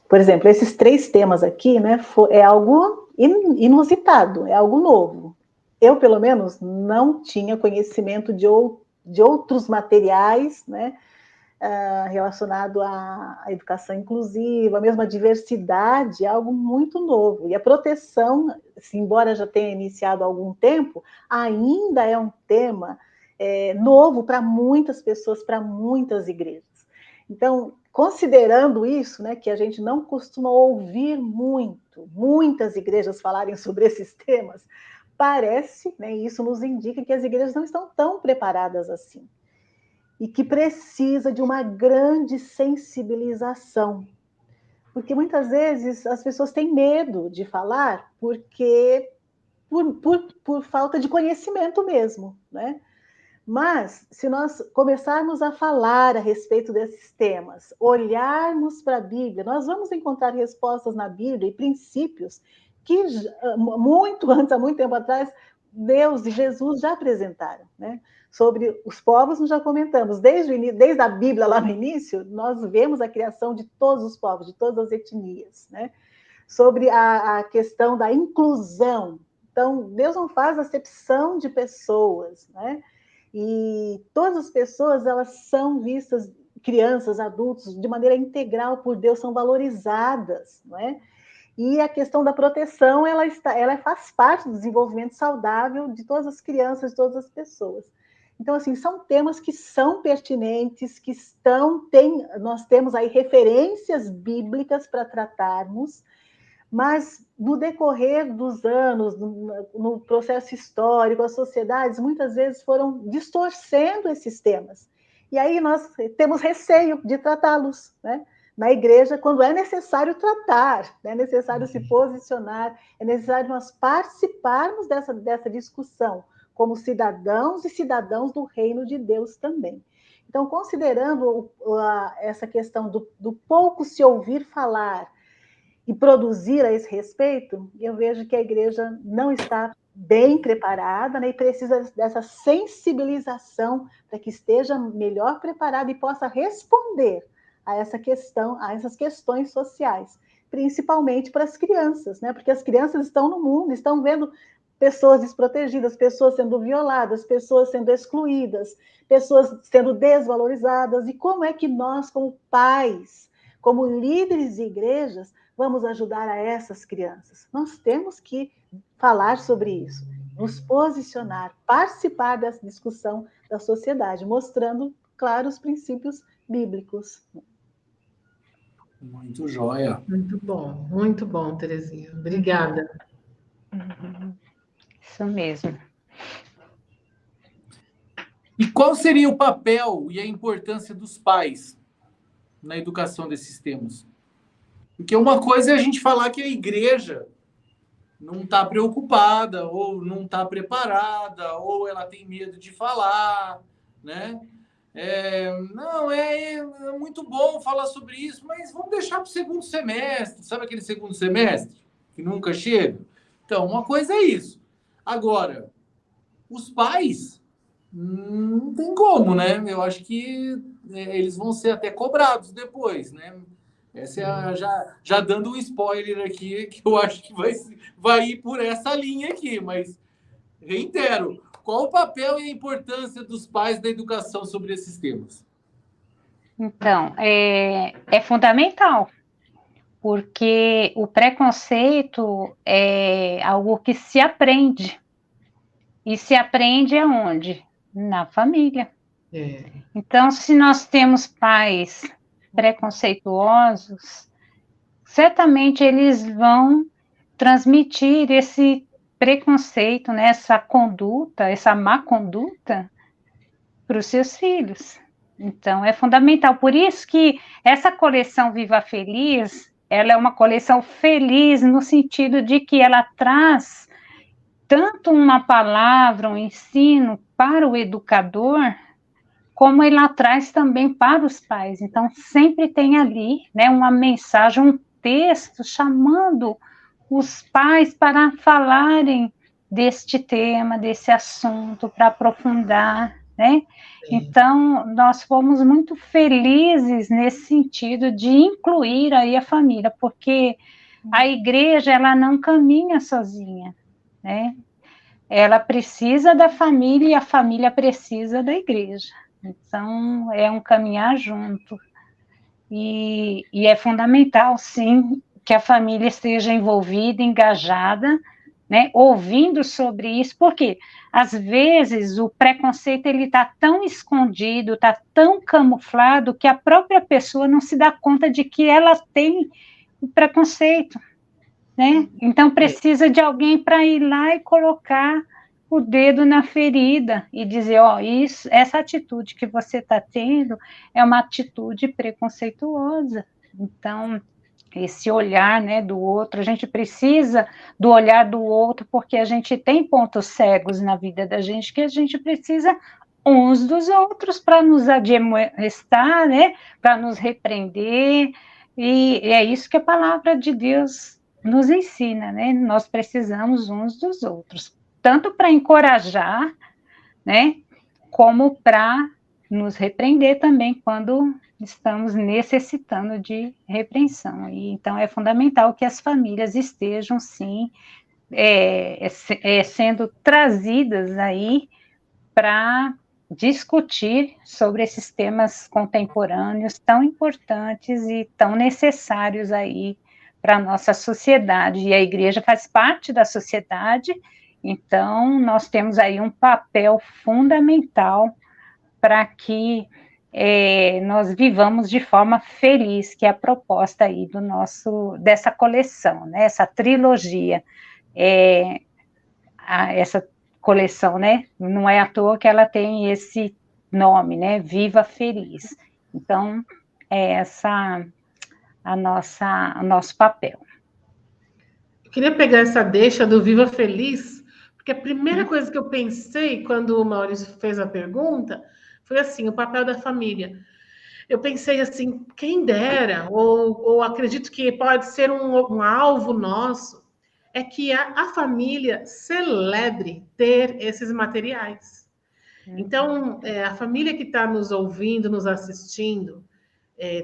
por exemplo, esses 3 temas aqui, né, é algo inusitado, é algo novo. Eu, pelo menos, não tinha conhecimento de outros materiais, né, relacionado à educação inclusiva, a mesma diversidade, é algo muito novo. E a proteção, embora já tenha iniciado há algum tempo, ainda é um tema novo para muitas pessoas, para muitas igrejas. Então, considerando isso, né, que a gente não costuma ouvir muitas igrejas falarem sobre esses temas, parece, né, isso nos indica que as igrejas não estão tão preparadas assim. E que precisa de uma grande sensibilização. Porque muitas vezes as pessoas têm medo de falar por falta de conhecimento mesmo, né? Mas, se nós começarmos a falar a respeito desses temas, olharmos para a Bíblia, nós vamos encontrar respostas na Bíblia e princípios que muito antes, há muito tempo atrás, Deus e Jesus já apresentaram, né? Sobre os povos, nós já comentamos, desde a Bíblia lá no início, nós vemos a criação de todos os povos, de todas as etnias, né? Sobre a questão da inclusão. Então, Deus não faz acepção de pessoas, né? E todas as pessoas, elas são vistas, crianças, adultos, de maneira integral por Deus, são valorizadas, não é? E a questão da proteção, ela faz parte do desenvolvimento saudável de todas as crianças, de todas as pessoas. Então, assim, são temas que são pertinentes, nós temos aí referências bíblicas para tratarmos, Mas no decorrer dos anos, no processo histórico, as sociedades muitas vezes foram distorcendo esses temas. E aí nós temos receio de tratá-los, né? Na igreja, quando é necessário tratar, é necessário se posicionar, é necessário nós participarmos dessa discussão, como cidadãos e cidadãos do reino de Deus também. Então, considerando essa questão do pouco se ouvir falar e produzir a esse respeito, eu vejo que a igreja não está bem preparada, né, e precisa dessa sensibilização para que esteja melhor preparada e possa responder a essa questão, a essas questões sociais, principalmente para as crianças, né, porque as crianças estão no mundo, estão vendo pessoas desprotegidas, pessoas sendo violadas, pessoas sendo excluídas, pessoas sendo desvalorizadas, e como é que nós, como pais, como líderes de igrejas, vamos ajudar a essas crianças? Nós temos que falar sobre isso, nos posicionar, participar dessa discussão da sociedade, mostrando, claro, os princípios bíblicos. Muito joia. Muito bom, Terezinha. Obrigada. Isso mesmo. E qual seria o papel e a importância dos pais na educação desses temas? Porque uma coisa é a gente falar que a igreja não está preocupada, ou não está preparada, ou ela tem medo de falar, né? Não, é muito bom falar sobre isso, mas vamos deixar para o segundo semestre. Sabe aquele segundo semestre que nunca chega? Então, uma coisa é isso. Agora, os pais, não tem como, né? Eu acho que eles vão ser até cobrados depois, né? Essa é já dando um spoiler aqui, que eu acho que vai ir por essa linha aqui, mas reitero, qual o papel e a importância dos pais na educação sobre esses temas? Então, é fundamental, porque o preconceito é algo que se aprende. E se aprende aonde? Na família. Então, se nós temos pais preconceituosos, certamente eles vão transmitir esse preconceito, né, essa conduta, essa má conduta para os seus filhos. Então, é fundamental. Por isso que essa coleção Viva Feliz, ela é uma coleção feliz no sentido de que ela traz tanto uma palavra, um ensino para o educador, como ela traz também para os pais. Então, sempre tem ali, né, uma mensagem, um texto chamando os pais para falarem deste tema, desse assunto, para aprofundar, né? Então, nós fomos muito felizes nesse sentido de incluir aí a família, porque a igreja, ela não caminha sozinha, né? Ela precisa da família e a família precisa da igreja. Então, é um caminhar junto. E é fundamental, sim, que a família esteja envolvida, engajada, né, ouvindo sobre isso, porque, às vezes, o preconceito está tão escondido, está tão camuflado, que a própria pessoa não se dá conta de que ela tem o preconceito, né? Então, precisa de alguém para ir lá e colocar o dedo na ferida e dizer, essa atitude que você está tendo é uma atitude preconceituosa. Então, esse olhar, né, do outro, a gente precisa do olhar do outro, porque a gente tem pontos cegos na vida da gente, que a gente precisa uns dos outros para nos admoestar, né, para nos repreender, e é isso que a palavra de Deus nos ensina, né? Nós precisamos uns dos outros, tanto para encorajar, né, como para nos repreender também quando estamos necessitando de repreensão. E, então, é fundamental que as famílias estejam, sim, sendo trazidas aí para discutir sobre esses temas contemporâneos tão importantes e tão necessários aí para a nossa sociedade. E a igreja faz parte da sociedade, então nós temos aí um papel fundamental para que nós vivamos de forma feliz, que é a proposta aí dessa coleção, né? Essa trilogia. Essa coleção, né? Não é à toa que ela tem esse nome, né? Viva Feliz. Então, essa o nosso papel. Eu queria pegar essa deixa do Viva Feliz, porque a primeira coisa que eu pensei quando o Maurício fez a pergunta foi assim, o papel da família. Eu pensei assim, quem dera, ou acredito que pode ser um alvo nosso, é que a família celebre ter esses materiais. Então, a família que está nos ouvindo, nos assistindo,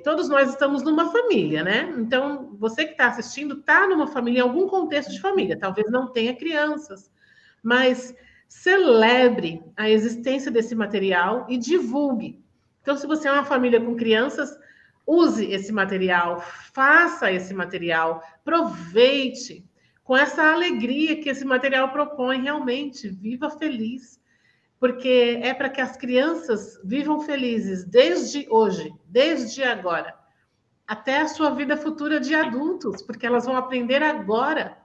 todos nós estamos numa família, né? Então, você que está assistindo está numa família, em algum contexto de família. Talvez não tenha crianças, mas celebre a existência desse material e divulgue. Então, se você é uma família com crianças, use esse material, faça esse material, aproveite com essa alegria que esse material propõe realmente. Viva feliz, porque é para que as crianças vivam felizes desde hoje, desde agora, até a sua vida futura de adultos, porque elas vão aprender agora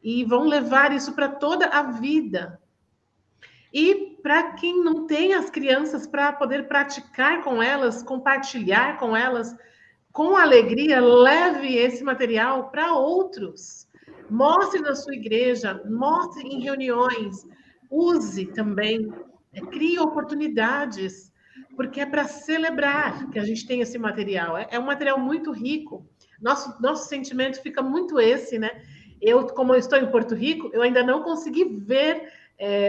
e vão levar isso para toda a vida. E para quem não tem as crianças, para poder praticar com elas, compartilhar com elas, com alegria, leve esse material para outros. Mostre na sua igreja, mostre em reuniões, use também, crie oportunidades, porque é para celebrar que a gente tem esse material. É um material muito rico. Nosso sentimento fica muito esse, né? Como eu estou em Porto Rico, eu ainda não consegui ver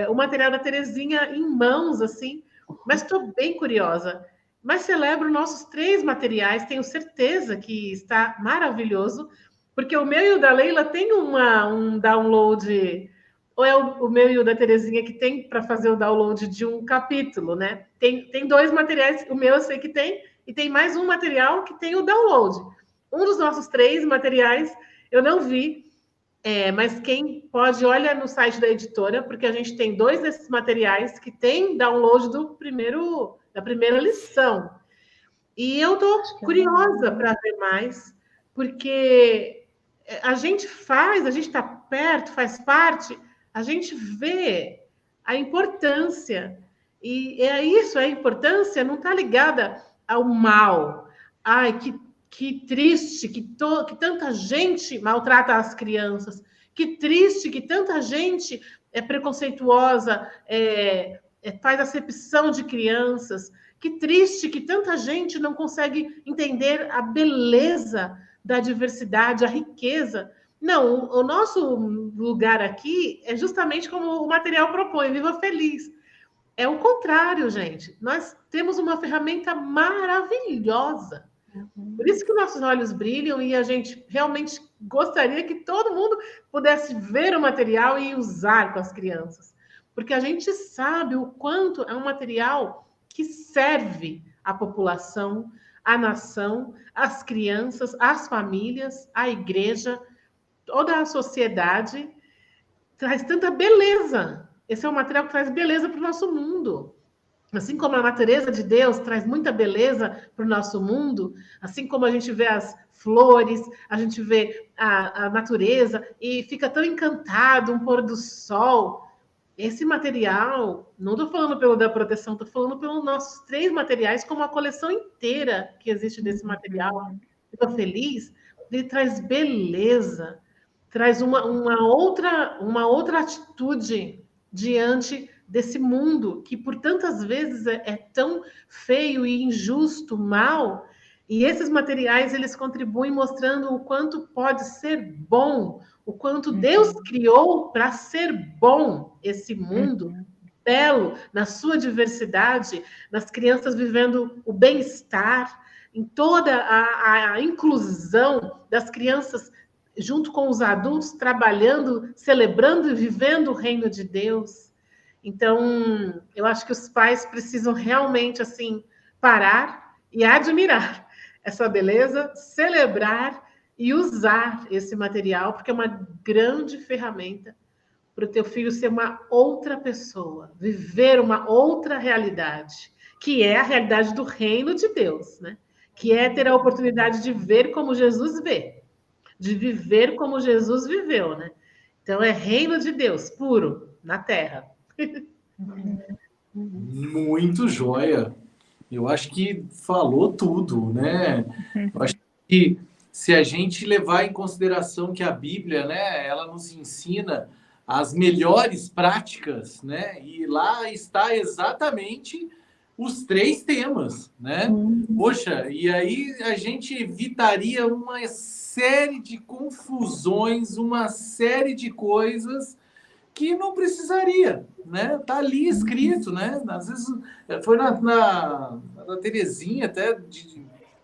o material da Terezinha em mãos, assim, mas estou bem curiosa. Mas celebro nossos 3 materiais, tenho certeza que está maravilhoso, porque o meu e o da Leila tem um download, ou é o meu e o da Terezinha que tem para fazer o download de um capítulo, né? Tem 2 materiais, o meu eu sei que tem, e tem mais um material que tem o download. Um dos nossos 3 materiais eu não vi, mas quem pode, olha no site da editora, porque a gente tem 2 desses materiais que tem download da primeira lição. E eu estou curiosa para ver mais, porque a gente está perto, faz parte, a gente vê a importância. E é isso, a importância não está ligada ao mal. Ai, que triste que tanta gente maltrata as crianças. Que triste que tanta gente é preconceituosa, faz acepção de crianças. Que triste que tanta gente não consegue entender a beleza da diversidade, a riqueza. Não, o nosso lugar aqui é justamente como o material propõe, viva feliz. É o contrário, gente. Nós temos uma ferramenta maravilhosa. Por isso que nossos olhos brilham e a gente realmente gostaria que todo mundo pudesse ver o material e usar com as crianças. Porque a gente sabe o quanto é um material que serve à população, à nação, às crianças, às famílias, à igreja, toda a sociedade. Traz tanta beleza. Esse é um material que traz beleza para o nosso mundo. Assim como a natureza de Deus traz muita beleza para o nosso mundo, assim como a gente vê as flores, a gente vê a natureza e fica tão encantado, um pôr do sol. Esse material, não estou falando pelo da proteção, estou falando pelos nossos 3 materiais, como a coleção inteira que existe desse material. Estou feliz, ele traz beleza, traz uma outra atitude diante desse mundo que por tantas vezes é tão feio e injusto, mal, e esses materiais eles contribuem mostrando o quanto pode ser bom, o quanto Deus criou para ser bom esse mundo belo, na sua diversidade, nas crianças vivendo o bem-estar, em toda a inclusão das crianças junto com os adultos, trabalhando, celebrando e vivendo o reino de Deus. Então, eu acho que os pais precisam realmente, assim, parar e admirar essa beleza, celebrar e usar esse material, porque é uma grande ferramenta para o teu filho ser uma outra pessoa, viver uma outra realidade, que é a realidade do reino de Deus, né? Que é ter a oportunidade de ver como Jesus vê, de viver como Jesus viveu, né? Então é reino de Deus puro na terra. Muito joia. Eu acho que falou tudo, né? Eu acho que se a gente levar em consideração que a Bíblia, né, ela nos ensina as melhores práticas, né? E lá está exatamente os 3 temas, né? Poxa, e aí a gente evitaria uma série de confusões, uma série de coisas que não precisaria, né? Tá ali escrito, né? Às vezes foi na Terezinha até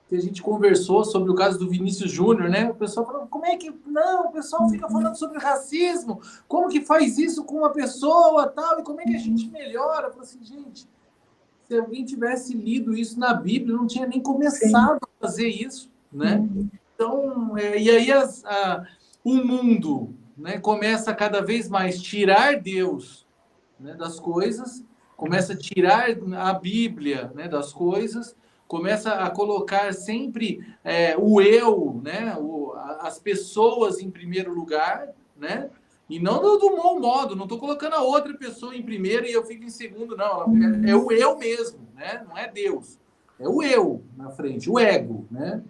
que a gente conversou sobre o caso do Vinícius Júnior, né? O pessoal falou, como é que não? O pessoal fica falando sobre racismo, como que faz isso com uma pessoa, tal, e como é que a gente melhora? Eu falei assim, gente, se alguém tivesse lido isso na Bíblia, não tinha nem começado a fazer isso, né? Então, e aí o mundo, né, começa a cada vez mais tirar Deus, né, das coisas, começa a tirar a Bíblia, né, das coisas, começa a colocar sempre o eu, né, as pessoas em primeiro lugar, né, e não do bom modo, não estou colocando a outra pessoa em primeiro e eu fico em segundo, não, é o eu mesmo, né, não é Deus, é o eu na frente, o ego, né.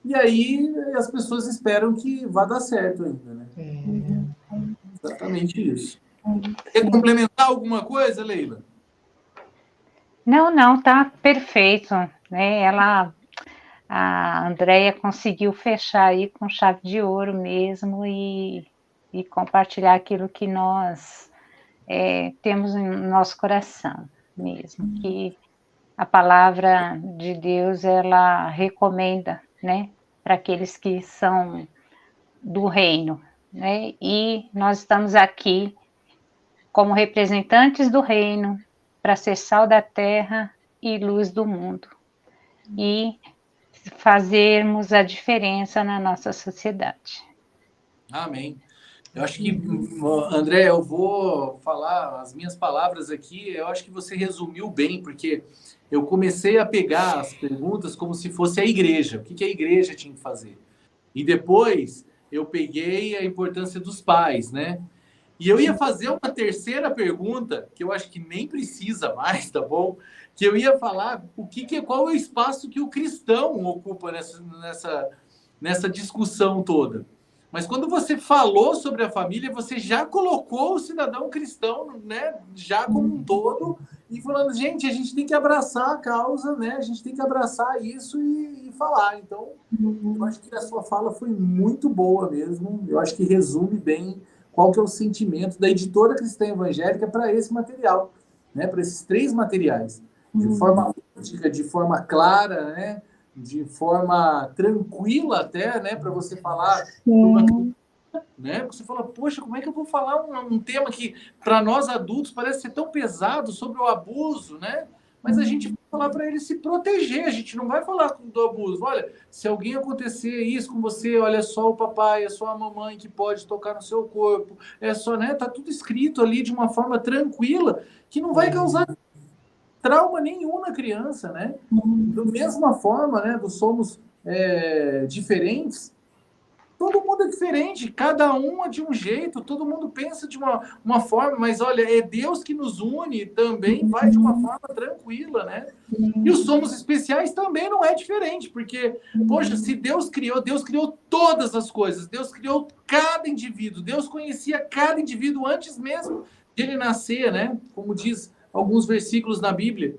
E aí as pessoas esperam que vá dar certo ainda, né? Exatamente isso. Quer complementar alguma coisa, Leila? Não, tá perfeito, né? A Andrea conseguiu fechar aí com chave de ouro mesmo e compartilhar aquilo que nós temos no nosso coração mesmo, que a palavra de Deus, ela recomenda, né, para aqueles que são do reino, né, e nós estamos aqui como representantes do reino, para ser sal da terra e luz do mundo, e fazermos a diferença na nossa sociedade. Amém. Eu acho que, André, eu vou falar as minhas palavras aqui, eu acho que você resumiu bem, porque eu comecei a pegar as perguntas como se fosse a igreja, o que a igreja tinha que fazer. E depois eu peguei a importância dos pais, né? E eu ia fazer uma terceira pergunta, que eu acho que nem precisa mais, tá bom? Que eu ia falar qual é o espaço que o cristão ocupa nessa discussão toda. Mas quando você falou sobre a família, você já colocou o cidadão cristão, né, já como um todo, e falando, gente, a gente tem que abraçar a causa, né? A gente tem que abraçar isso e falar. Então, eu acho que a sua fala foi muito boa mesmo. Eu acho que resume bem qual que é o sentimento da editora cristã evangélica para esse material, né? Para esses 3 materiais, de forma lúdica, de forma clara, né? De forma tranquila até, né? Para você falar, né? Você fala, poxa, como é que eu vou falar um tema que para nós adultos parece ser tão pesado sobre o abuso, né? Mas a gente vai falar para ele se proteger, a gente não vai falar do abuso. Olha, se alguém acontecer isso com você, olha só o papai, é só a mamãe que pode tocar no seu corpo, é só, né? Tá tudo escrito ali de uma forma tranquila, que não vai causar trauma nenhum na criança, né? Da mesma forma, né? Somos diferentes. Todo mundo é diferente, cada um é de um jeito, todo mundo pensa de uma forma, mas olha, é Deus que nos une também, vai de uma forma tranquila, né? E os somos especiais também não é diferente, porque, poxa, se Deus criou todas as coisas, Deus criou cada indivíduo, Deus conhecia cada indivíduo antes mesmo de ele nascer, né? Como diz alguns versículos na Bíblia.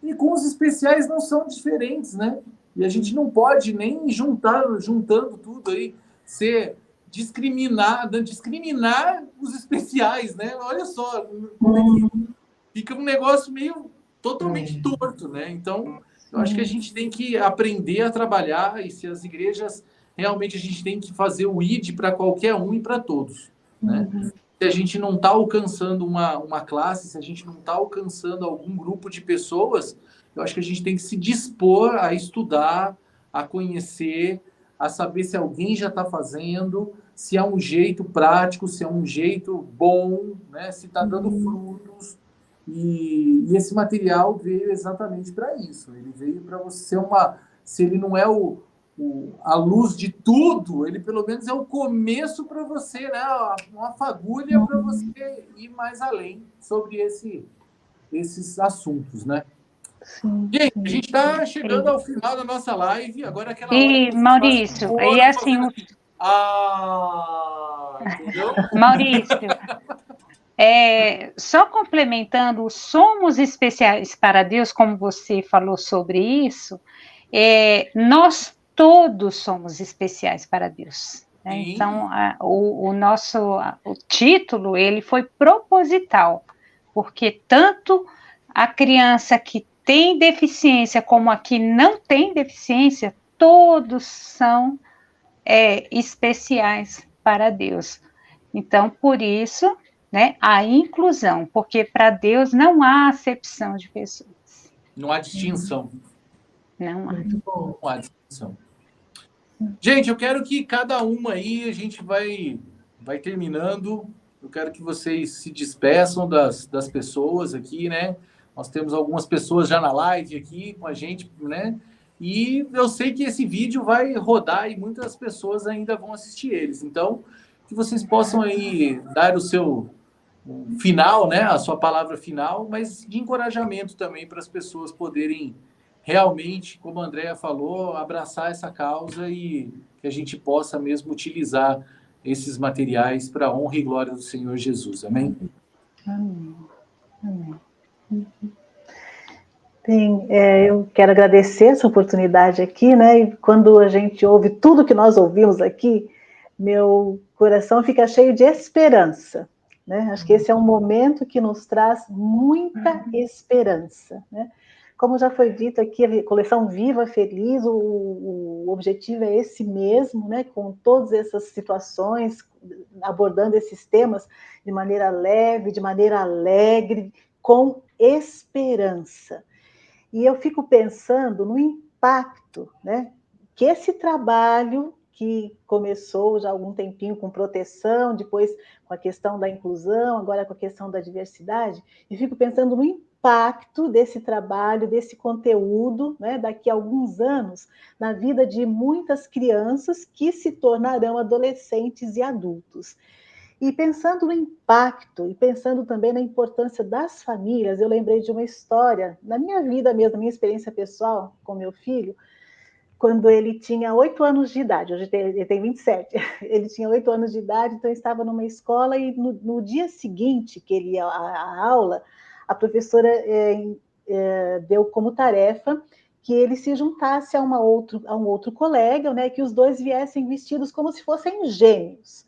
E com os especiais não são diferentes, né? E a gente não pode nem juntando tudo aí, discriminar os especiais, né? Olha só, como é que fica um negócio meio totalmente torto, né? Então, eu acho que a gente tem que aprender a trabalhar, e se as igrejas, realmente a gente tem que fazer o ID para qualquer um e para todos, né? Se a gente não está alcançando uma classe, se a gente não está alcançando algum grupo de pessoas, eu acho que a gente tem que se dispor a estudar, a conhecer, a saber se alguém já está fazendo, se é um jeito prático, se é um jeito bom, né? Se está dando frutos. E esse material veio exatamente para isso. Ele veio para você ser uma... Se ele não é a luz de tudo, ele pelo menos é o começo para você, né? Uma fagulha para você ir mais além sobre esses assuntos, né? Sim, Gente, sim. a gente está chegando ao final da nossa live. Agora é aquela hora E, que você Maurício, faz o e olho assim, fazendo assim. Entendeu? Maurício, só complementando, somos especiais para Deus, como você falou sobre isso, nós todos somos especiais para Deus. Né? Sim. Então, o título, ele foi proposital, porque tanto a criança que tem deficiência como a que não tem deficiência, todos são especiais para Deus. Então, por isso, né, a inclusão, porque para Deus não há acepção de pessoas. Não há distinção. Não há. Muito bom. Não há distinção. Gente, eu quero que cada uma aí, a gente vai terminando. Eu quero que vocês se despeçam das pessoas aqui, né? Nós temos algumas pessoas já na live aqui com a gente, né? E eu sei que esse vídeo vai rodar e muitas pessoas ainda vão assistir eles. Então, que vocês possam aí dar o seu final, né? A sua palavra final, mas de encorajamento também para as pessoas poderem realmente, como a Andrea falou, abraçar essa causa e que a gente possa mesmo utilizar esses materiais para a honra e glória do Senhor Jesus. Amém? Amém. Amém. Bem, eu quero agradecer essa oportunidade aqui, né? E quando a gente ouve tudo que nós ouvimos aqui, meu coração fica cheio de esperança, né? Acho que esse é um momento que nos traz muita esperança, né? Como já foi dito aqui, a coleção Viva Feliz, o objetivo é esse mesmo, né? Com todas essas situações, abordando esses temas de maneira leve, de maneira alegre, com esperança. E eu fico pensando no impacto, né, que esse trabalho que começou já há algum tempinho com proteção, depois com a questão da inclusão, agora com a questão da diversidade, e fico pensando no impacto desse trabalho, desse conteúdo, né, daqui a alguns anos, na vida de muitas crianças que se tornarão adolescentes e adultos. E pensando no impacto, e pensando também na importância das famílias, eu lembrei de uma história, na minha vida mesmo, na minha experiência pessoal com meu filho, quando ele tinha 8 anos de idade, hoje ele tem 27, ele tinha 8 anos de idade, então estava numa escola e no dia seguinte que ele ia à aula, a professora deu como tarefa que ele se juntasse a um outro colega, né, que os dois viessem vestidos como se fossem gêmeos.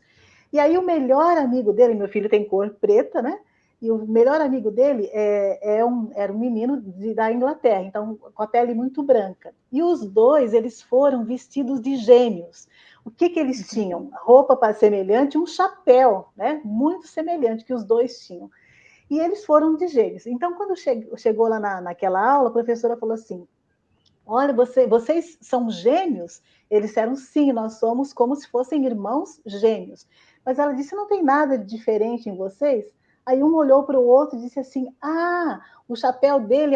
E aí o melhor amigo dele, meu filho tem cor preta, né? E o melhor amigo dele era um menino da Inglaterra, então com a pele muito branca. E os dois, eles foram vestidos de gêmeos. O que eles tinham? Roupa semelhante, um chapéu, né? Muito semelhante que os dois tinham. E eles foram de gêmeos. Então, quando chegou lá naquela aula, a professora falou assim, olha, vocês são gêmeos? Eles disseram, sim, nós somos como se fossem irmãos gêmeos. Mas ela disse, não tem nada de diferente em vocês? Aí um olhou para o outro e disse assim, o chapéu dele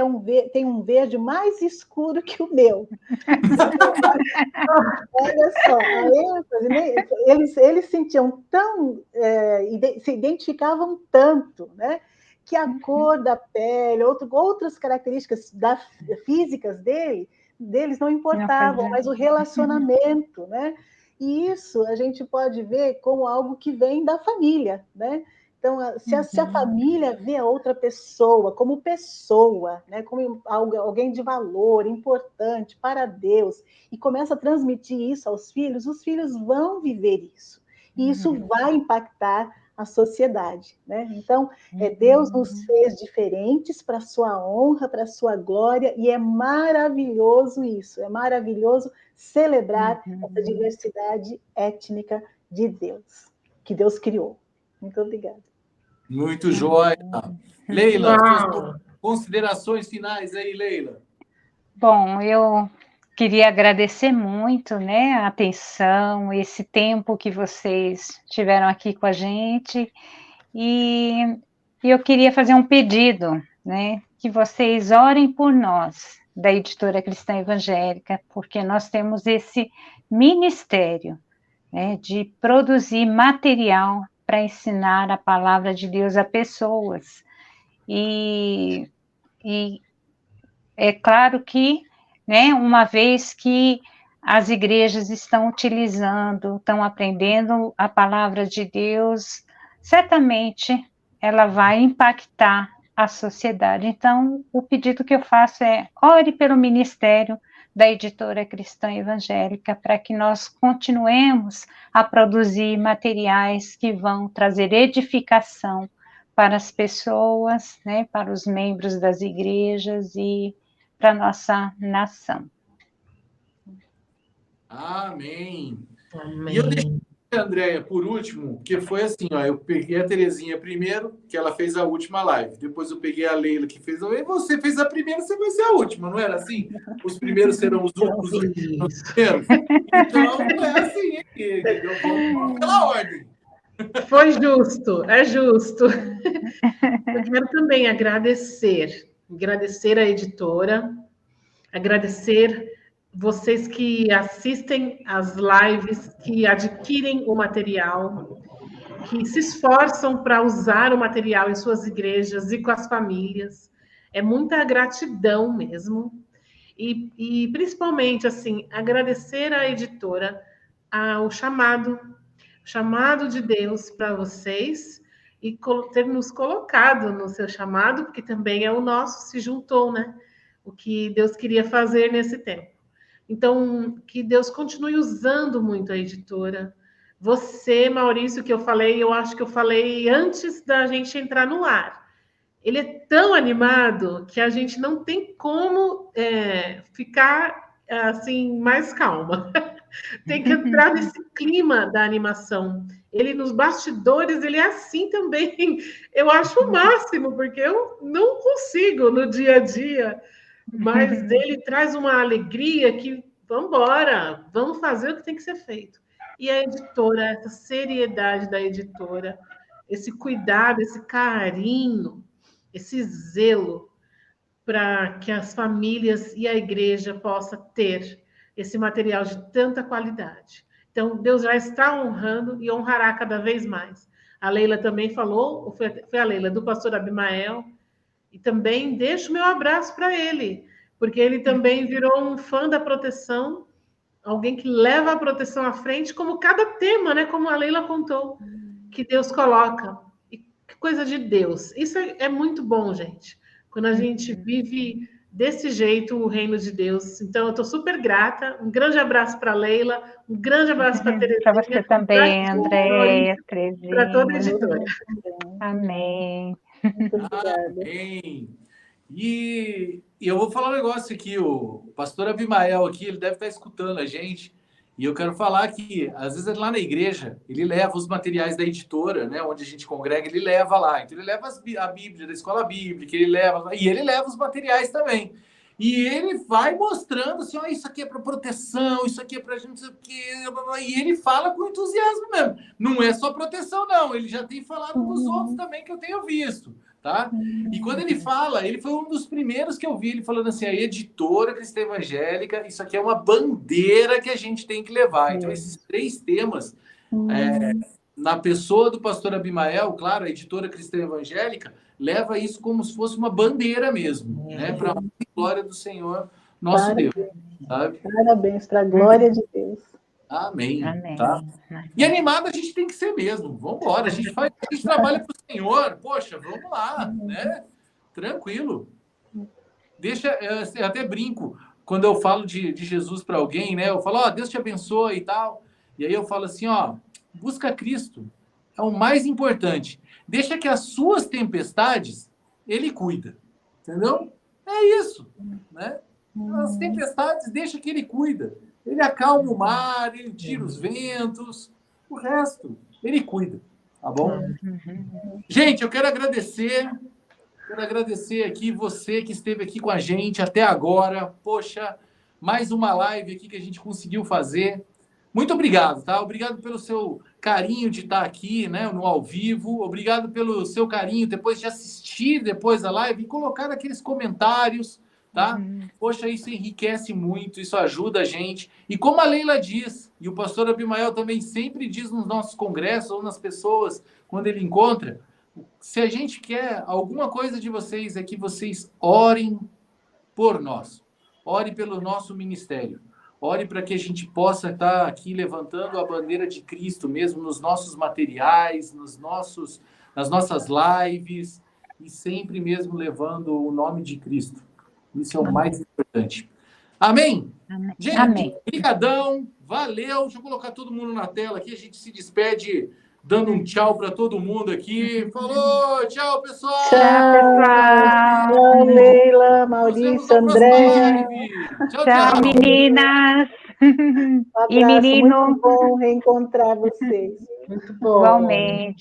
tem um verde mais escuro que o meu. Olha só, eles sentiam se identificavam tanto, né? Que a cor da pele, outras características físicas deles não importavam, mas o relacionamento, né? E isso a gente pode ver como algo que vem da família, né? Então, se a família vê a outra pessoa, né? Como alguém de valor, importante para Deus, e começa a transmitir isso aos filhos, os filhos vão viver isso. E isso vai impactar a sociedade, né? Então, Deus nos fez diferentes para a sua honra, para a sua glória, e é maravilhoso isso, é maravilhoso celebrar essa diversidade étnica de Deus, que Deus criou. Muito obrigada. Muito jóia. Leila, suas considerações finais aí, Leila. Bom, eu queria agradecer muito, né, a atenção, esse tempo que vocês tiveram aqui com a gente, e eu queria fazer um pedido, né, que vocês orem por nós, da Editora Cristã Evangélica, porque nós temos esse ministério, né, de produzir material para ensinar a palavra de Deus a pessoas. E é claro que, né, uma vez que as igrejas estão utilizando, estão aprendendo a palavra de Deus, certamente ela vai impactar a sociedade. Então, o pedido que eu faço é: ore pelo ministério da Editora Cristã Evangélica, para que nós continuemos a produzir materiais que vão trazer edificação para as pessoas, né, para os membros das igrejas e para a nossa nação. Amém. Amém. E eu deixei a Andréia por último, que foi assim, ó, eu peguei a Terezinha primeiro, que ela fez a última live. Depois eu peguei a Leila, que fez a... E você fez a primeira, você vai ser a última, não era assim? Os primeiros serão os últimos, os primeiros. Então, não é assim, entendeu? Vamos pela ordem. Foi justo, é justo. Eu quero também agradecer a editora, agradecer vocês que assistem às lives, que adquirem o material, que se esforçam para usar o material em suas igrejas e com as famílias. É muita gratidão mesmo. E principalmente, assim, agradecer à editora o chamado de Deus para vocês e ter nos colocado no seu chamado, porque também é o nosso, se juntou, né? O que Deus queria fazer nesse tempo. Então, que Deus continue usando muito a editora. Você, Maurício, que eu acho que eu falei antes da gente entrar no ar. Ele é tão animado que a gente não tem como ficar assim mais calma. Tem que entrar nesse clima da animação. Ele nos bastidores, ele é assim também. Eu acho o máximo, porque eu não consigo no dia a dia. Mas ele traz uma alegria que, vamos embora, vamos fazer o que tem que ser feito. E a editora, essa seriedade da editora, esse cuidado, esse carinho, esse zelo para que as famílias e a igreja possam ter esse material de tanta qualidade. Então, Deus já está honrando e honrará cada vez mais. A Leila também falou, foi a Leila, do pastor Abimael, e também deixo o meu abraço para ele, porque ele também virou um fã da proteção, alguém que leva a proteção à frente, como cada tema, né? Como a Leila contou, que Deus coloca. E que coisa de Deus. Isso é muito bom, gente. Quando a gente vive desse jeito o reino de Deus. Então, eu estou super grata. Um grande abraço para a Leila, um grande abraço para a Terezinha. Para você também, Andréia, para toda a editora. Amém. Muito obrigada. Amém. E eu vou falar um negócio aqui, o pastor Abimael aqui, ele deve estar escutando a gente, e eu quero falar que, às vezes, lá na igreja, ele leva os materiais da editora, né, onde a gente congrega, ele leva lá. Então, ele leva a Bíblia da escola bíblica, ele leva os materiais também. E ele vai mostrando assim, ó, isso aqui é para proteção, isso aqui é para gente, isso aqui... E ele fala com entusiasmo mesmo. Não é só proteção, não. Ele já tem falado dos outros também que eu tenho visto, tá? E quando ele fala, ele foi um dos primeiros que eu vi, ele falando assim, a editora cristã evangélica, isso aqui é uma bandeira que a gente tem que levar. Então, esses 3 temas, na pessoa do pastor Abimael, claro, a editora cristã evangélica, leva isso como se fosse uma bandeira mesmo, né? Para a glória do Senhor, nosso Parabéns. Deus. Sabe? Parabéns, para a glória de Deus. Amém. Amém. Tá? E animado a gente tem que ser mesmo. Vamos embora. A gente trabalha para o Senhor. Poxa, vamos lá, né? Tranquilo. Deixa, eu até brinco quando eu falo de Jesus para alguém, né? Eu falo, ó, Deus te abençoe e tal. E aí eu falo assim, ó, busca Cristo. É o mais importante. Deixa que as suas tempestades, ele cuida. Entendeu? É isso, né? As tempestades, deixa que ele cuida. Ele acalma o mar, ele tira os ventos. O resto, ele cuida. Tá bom? Gente, eu quero agradecer aqui você que esteve aqui com a gente até agora. Poxa, mais uma live aqui que a gente conseguiu fazer. Muito obrigado, tá? Obrigado pelo seu carinho de estar aqui, né, no ao vivo. Obrigado pelo seu carinho depois de assistir depois da live e colocar aqueles comentários, tá? Poxa, isso enriquece muito, isso ajuda a gente. E como a Leila diz, e o pastor Abimael também sempre diz nos nossos congressos ou nas pessoas, quando ele encontra, se a gente quer alguma coisa de vocês, é que vocês orem por nós. Ore pelo nosso ministério. Ore para que a gente possa estar aqui levantando a bandeira de Cristo mesmo nos nossos materiais, nas nossas lives, e sempre mesmo levando o nome de Cristo. Isso é o mais importante. Amém? Amém. Gente, Amém. brigadão, valeu. Deixa eu colocar todo mundo na tela aqui, a gente se despede dando um tchau para todo mundo aqui. Falou, tchau, pessoal! Tchau, pessoal! Tchau, Leila, Nos vemos Maurício, na próxima André. live. Tchau, Tchau, tchau. meninas! Um E abraço, menino, muito bom reencontrar vocês. Muito bom. igualmente.